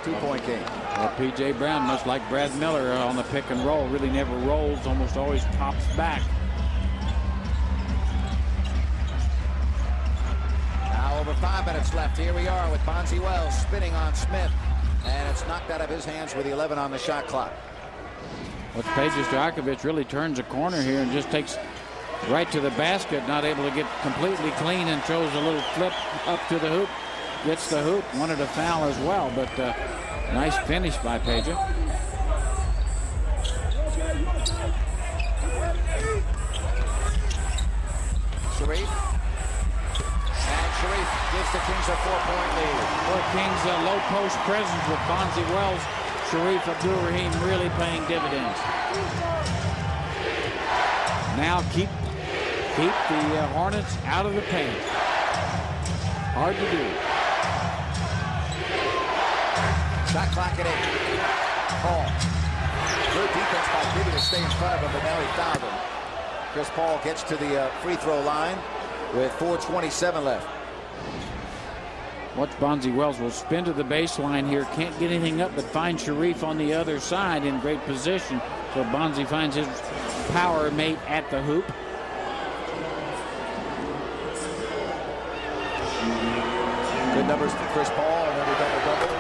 2-point game. Well, P.J. Brown, much like Brad Miller on the pick and roll, really never rolls, almost always tops back. Now over 5 minutes left. Here we are with Bonzi Wells spinning on Smith. And it's knocked out of his hands with 11 on the shot clock. Well, Page Stojakovic really turns a corner here and just takes right to the basket, not able to get completely clean, and throws a little flip up to the hoop. Gets the hoop, wanted a foul as well, but nice finish by Peja. Sharif. And Sharif gives the Kings a 4-point lead. Well, Kings low post presence with Bonzi Wells. Sharif Abdul-Rahim really paying dividends. Now keep the Hornets out of the paint. Hard to do. Shot clock at 8. Paul. Good defense by Bibby to stay in front of him, but now he fouled him. Chris Paul gets to the free throw line with 4:27 left. Watch Bonzi Wells will spin to the baseline here. Can't get anything up, but finds Sharif on the other side in great position. So Bonzi finds his power mate at the hoop. Good numbers for Chris Paul, another double-double.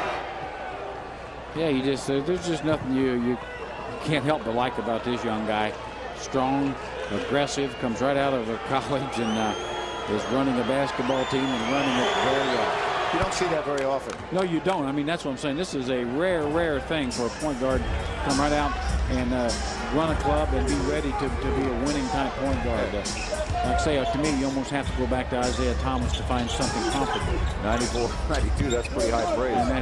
Yeah, there's just nothing you can't help but like about this young guy. Strong, aggressive, comes right out of college and is running a basketball team and running it very well. You don't see that very often. No, you don't. I mean, that's what I'm saying. This is a rare thing for a point guard to come right out and run a club and be ready to be a winning type point guard. Like I say, to me, you almost have to go back to Isaiah Thomas to find something comparable. 94, 92, that's pretty high praise. And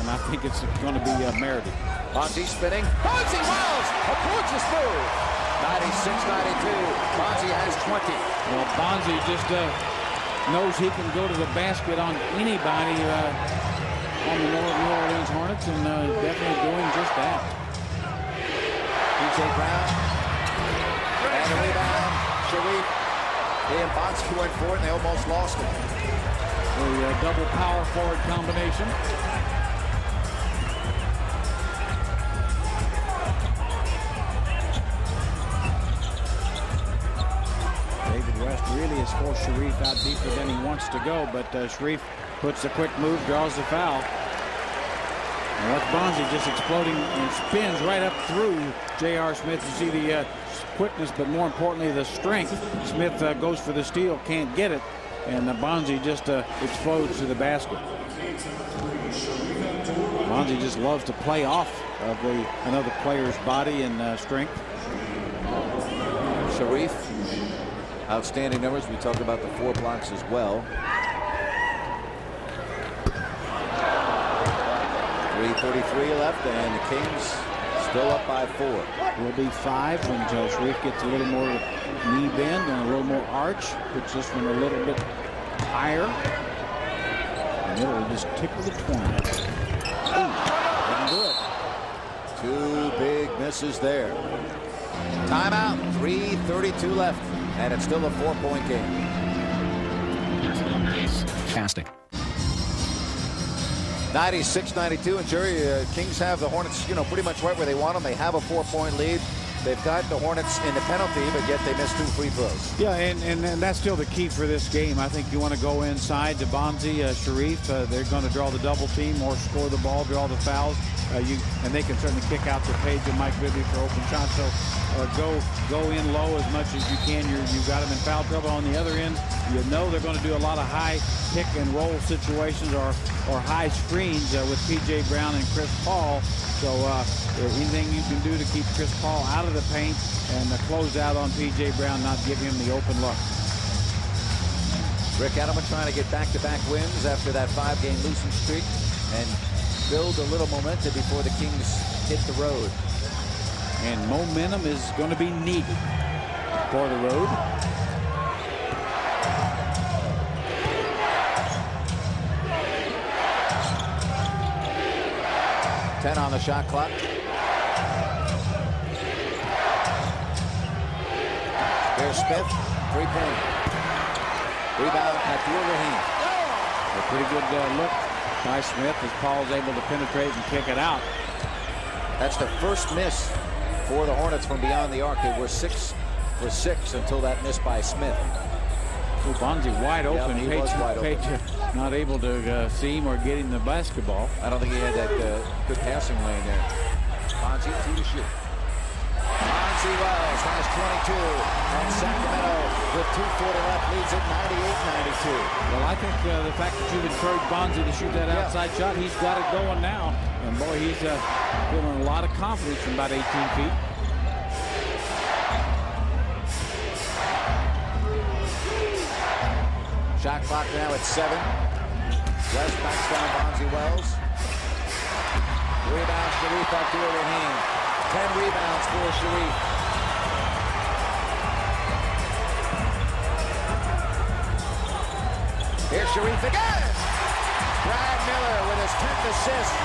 I think it's going to be merited. Bonzi spinning. Bonzi Wells, a gorgeous move. 96-92. Bonzi has 20. Well, Bonzi just knows he can go to the basket on anybody on the New Orleans Hornets, and definitely doing just that. P.J. Brown. And the rebound. Sharif. He and Bonzi went for it, and they almost lost it. A double power forward combination. David West really has forced Sharif out deeper than he wants to go, but Sharif puts the quick move, draws the foul. And watch Bonzi just exploding and spins right up through J.R. Smith. You see the quickness, but more importantly, the strength. Smith goes for the steal, can't get it, and Bonzi just explodes to the basket. Bonzi just loves to play off of another player's body and strength. Sharif, outstanding numbers. We talked about the 4 blocks as well. 3:33 left, and the Kings still up by 4. Will be 5 when Sharif gets a little more knee bend and a little more arch. Puts this one a little bit higher. And it'll just tickle the 20. Didn't do it. 2 big misses there. Timeout. 3:32 left, and it's still a 4-point game. Casting. 96-92, and Jerry, Kings have the Hornets, pretty much right where they want them. They have a 4-point lead. They've got the Hornets in the penalty, but yet they missed 2 free throws. Yeah, and that's still the key for this game. I think you want to go inside to Bonzi, Sharif. They're going to draw the double team or score the ball, draw the fouls. And they can certainly kick out to Page and Mike Bibby for open shots. So go in low as much as you can. You've got them in foul trouble on the other end. They're going to do a lot of high pick and roll situations or high screens with P.J. Brown and Chris Paul. So anything you can do to keep Chris Paul out of the paint and close out on P.J. Brown, not give him the open look. Rick Edelman trying to get back-to-back wins after that 5-game losing streak and build a little momentum before the Kings hit the road. And momentum is going to be needed for the road. Ten on the shot clock. Here's Smith, 3-point. Rebound at Rahim. A pretty good look by Smith as Paul's able to penetrate and kick it out. That's the first miss for the Hornets from beyond the arc. They were 6 for 6 until that miss by Smith. Bonzi wide open. He was wide open. Page not able to see him or get him the basketball. I don't think he had that good passing lane there. Bonzi to shoot. Bonzi Wells has 22, and Sacramento with 2:40 left leads it 98-92. Well, I think the fact that you've encouraged Bonzi to shoot that outside shot, he's got it going now. And boy, he's feeling a lot of confidence from about 18 feet. Shot clock now at 7. West backs down Bonzi Wells. Rebound Sharif Abdul-Rahim. 10 rebounds for Sharif. Here's Sharif again. Brad Miller with his 10th assist.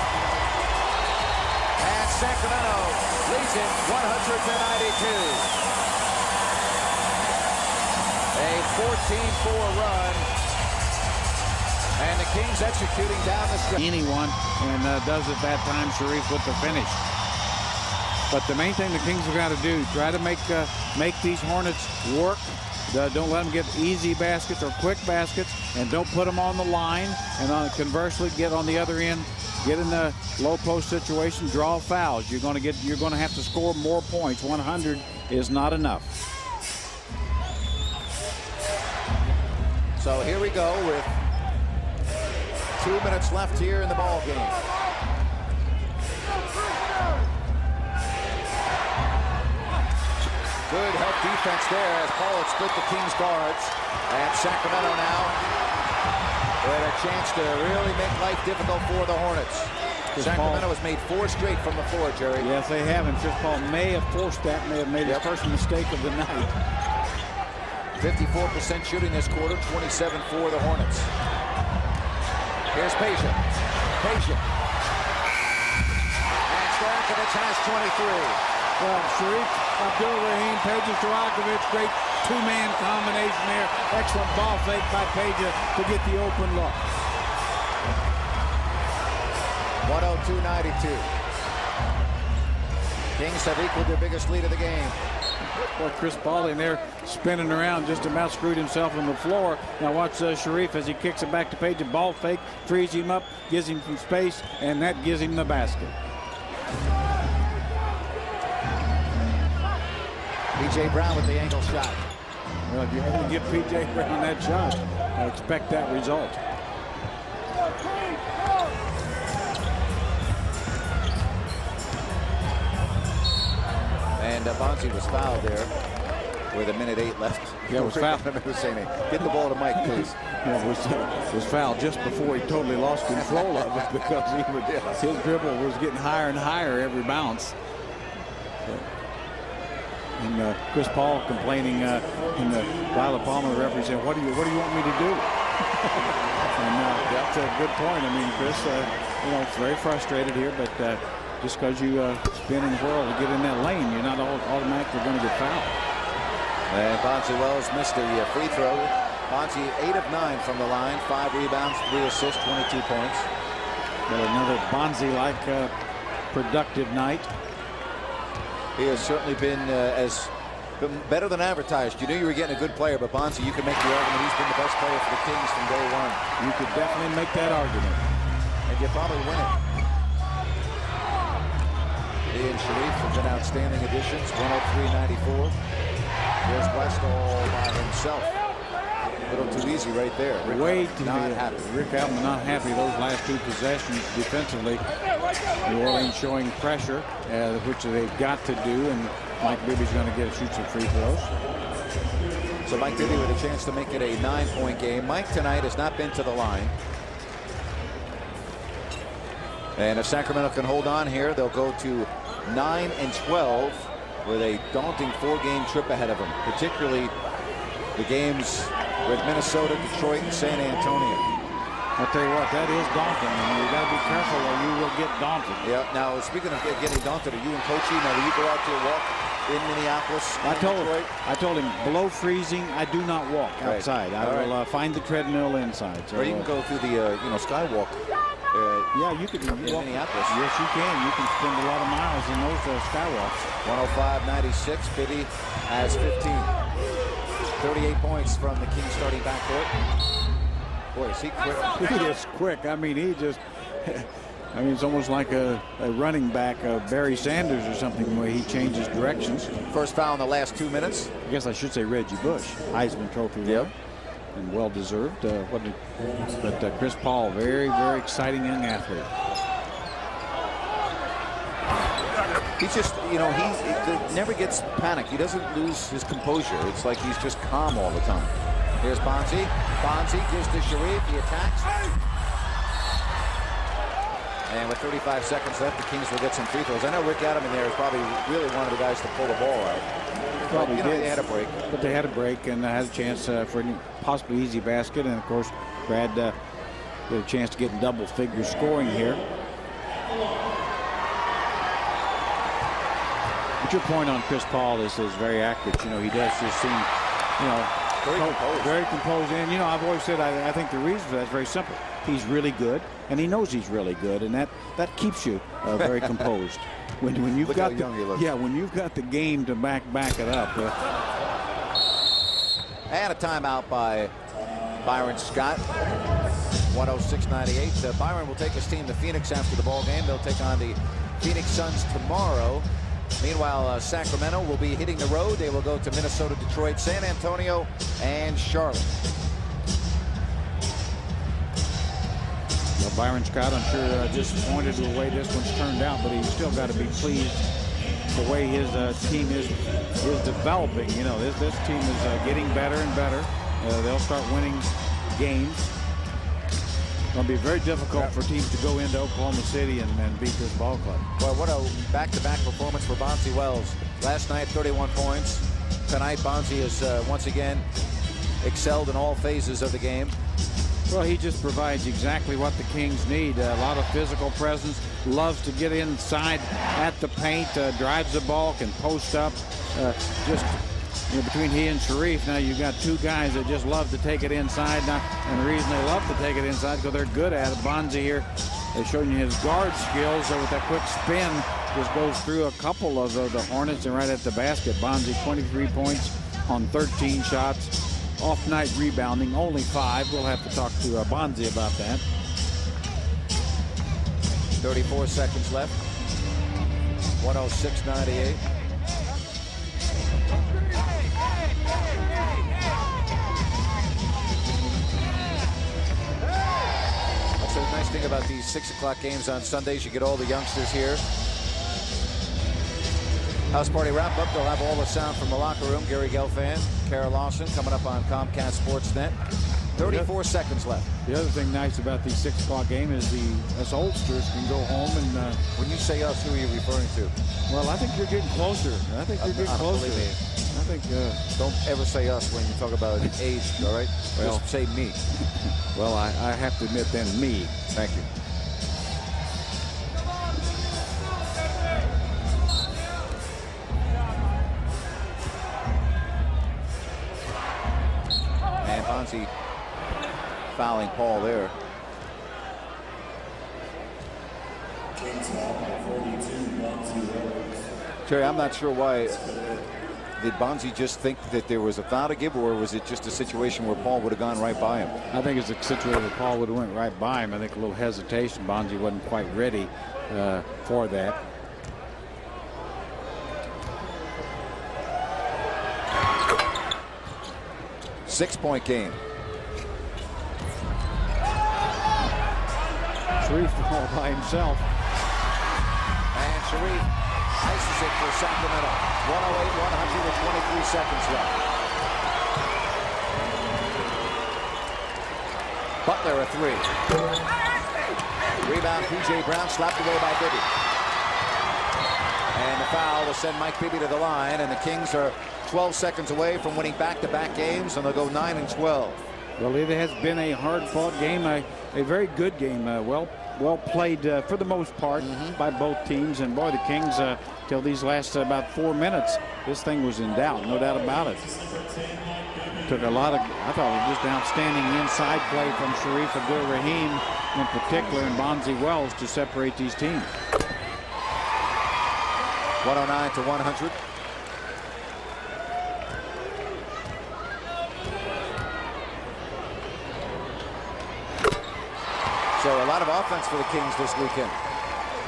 And Sacramento leads it 100-92. A 14-4 run. And the Kings executing down the stretch. Anyone, and does it that time, Sharif with the finish. But the main thing the Kings have got to do, try to make these Hornets work. Don't let them get easy baskets or quick baskets, and don't put them on the line. And conversely, get on the other end, get in the low post situation, draw fouls. You're going to have to score more points. 100 is not enough. So here we go with 2 minutes left here in the ball game. Good help defense there as Paul had split the Kings guards. And Sacramento now with a chance to really make life difficult for the Hornets. Sacramento has made 4 straight from the floor, Jerry. Yes, they have, and Chris Paul may have forced that, may have made his first mistake of the night. 54% shooting this quarter, 27 for the Hornets. Here's Peja. Peja. And Stojakovic has 23. Well, Sharif Abdul-Rahim, Peja Stojakovic, great two-man combination there. Excellent ball fake by Peja to get the open look. 102-92. Kings have equaled their biggest lead of the game. Well, Chris Paul in there spinning around, just about screwed himself on the floor. Now watch Sharif as he kicks it back to Peja. Ball fake, frees him up, gives him some space, and that gives him the basket. P.J. Brown with the angle shot. Well, if you only give P.J. Brown that shot, I expect that result. And Bonzi was fouled there with 1:08 left. Yeah, it was fouled. Get the ball to Mike, please. Yeah, it was fouled just before he totally lost control of it because his dribble was getting higher and higher every bounce. And Chris Paul complaining in the Violet Palmer, the referee saying, what do you want me to do? And that's a good point. I mean, Chris, it's very frustrated here, but just because you spin and whirl to get in that lane, you're not automatically going to get fouled. And Bonzi Wells missed the free throw. Bonzi 8 of 9 from the line, 5 rebounds, 3 assists, 22 points. But another Bonzi-like productive night. He has certainly been better than advertised. You knew you were getting a good player, but Bonzi, you can make the argument he's been the best player for the Kings from day one. You could definitely make that argument. And you probably win it. He and Sharif have been outstanding additions, 103-94. Here's West all by himself. A little too easy right there. Way too not happy. Rick Allen not happy those last 2 possessions defensively. New Orleans showing pressure, which they've got to do, and Mike Bibby's going to shoot some free throws. So Mike Bibby with a chance to make it a 9-point game. Mike tonight has not been to the line. And if Sacramento can hold on here, they'll go to 9-12 with a daunting 4-game trip ahead of them, particularly the games with Minnesota, Detroit, and San Antonio. I'll tell you what, that is daunting, and you got to be careful or you will get daunted. Yeah. Now, speaking of getting daunted, are you and Coachy? Now, will you go out to a walk in Minneapolis? I told him below freezing, I do not walk outside. Right. I will find the treadmill inside. So, or you can go through the Skywalk. Yeah, you can in Minneapolis. Yes, you can. You can spend a lot of miles in those skywalks. 105-96. Bibby has 15. 38 points from the Kings starting backcourt. Boy, is he quick. He is quick. I mean, it's almost like a running back, Barry Sanders or something, the way he changes directions. First foul in the last 2 minutes. I guess I should say Reggie Bush, Heisman Trophy winner, and well-deserved. But Chris Paul, very, very exciting young athlete. He's just, he never gets panicked. He doesn't lose his composure. It's like he's just calm all the time. Here's Bonzi. Bonzi gives to Sharif. He attacks. And with 35 seconds left, the Kings will get some free throws. I know Rick Adam in there is probably really one of the guys to pull the ball out. Probably did. They had a break. But they had a break and had a chance for a possibly easy basket. And, of course, Brad had a chance to get in double figure scoring here. But your point on Chris Paul is very accurate. He does just seem, very composed. And, I've always said I think the reason for that is very simple. He's really good, and he knows he's really good, and that keeps you very composed. When you've got when you've got the game to back it up. And a timeout by Byron Scott. 106-98. Byron will take his team to Phoenix after the ball game. They'll take on the Phoenix Suns tomorrow. Meanwhile, Sacramento will be hitting the road. They will go to Minnesota, Detroit, San Antonio, and Charlotte. Byron Scott, I'm sure, disappointed with the way this one's turned out, but he's still got to be pleased the way his team is developing. You know, this team is getting better and better. They'll start winning games. It'll be very difficult for teams to go into Oklahoma City and beat this ball club. Well, what a back-to-back performance for Bonzi Wells. Last night, 31 points. Tonight, Bonzi has once again excelled in all phases of the game. Well, he just provides exactly what the Kings need. A lot of physical presence, loves to get inside at the paint, drives the ball, can post up. Just between he and Sharif, now you've got two guys that just love to take it inside. Now, and the reason they love to take it inside is because they're good at it. Bonzi here is showing you his guard skills. So with that quick spin, just goes through a couple of the Hornets and right at the basket. Bonzi 23 points on 13 shots. Off night rebounding, only 5. We'll have to talk to Bonzi about that. 34 seconds left. 106.98. That's the nice thing about these 6 o'clock games on Sundays. You get all the youngsters here. House party wrap up. They'll have all the sound from the locker room. Gary Gelfand, Kara Lawson coming up on Comcast Sportsnet. 34 seconds left. The other thing nice about these 6 o'clock game is us oldsters can go home and. When you say us, who are you referring to? Well, I think you're getting closer. I think you're getting closer. I think. Don't ever say us when you talk about age. All right. Well, just say me. Well, I have to admit then me. Thank you. And Bonzi fouling Paul there. Terry, I'm not sure why. Did Bonzi just think that there was a foul to give, or was it just a situation where Paul would have gone right by him? I think it's a situation where Paul would have went right by him. I think a little hesitation. Bonzi wasn't quite ready for that. Six-point game. Sharif all by himself. And Sharif ices it for Sacramento. 108, 123 seconds left. Butler a 3. Rebound, P.J. Brown slapped away by Bibby. And the foul will send Mike Bibby to the line, and the Kings are 12 seconds away from winning back-to-back games, and they'll go 9 and 12. Well, it has been a hard-fought game, a very good game, well played for the most part by both teams. And boy, the Kings, till these last about 4 minutes, this thing was in doubt, no doubt about it. Took a lot of, I thought it was just outstanding inside play from Sharif Abdul-Rahim in particular, and Bonzi Wells to separate these teams. 109 to 100. So a lot of offense for the Kings this weekend.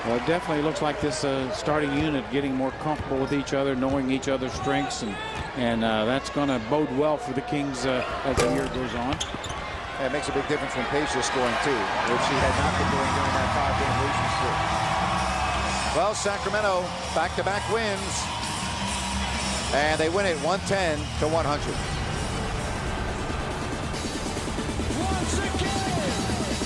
Well, it definitely looks like this starting unit getting more comfortable with each other, knowing each other's strengths, and that's going to bode well for the Kings as the year goes on. Yeah, it makes a big difference when Paige is scoring too, which she had not been doing during that 5-game losing streak. Well, Sacramento back-to-back wins, and they win it 110 to 100.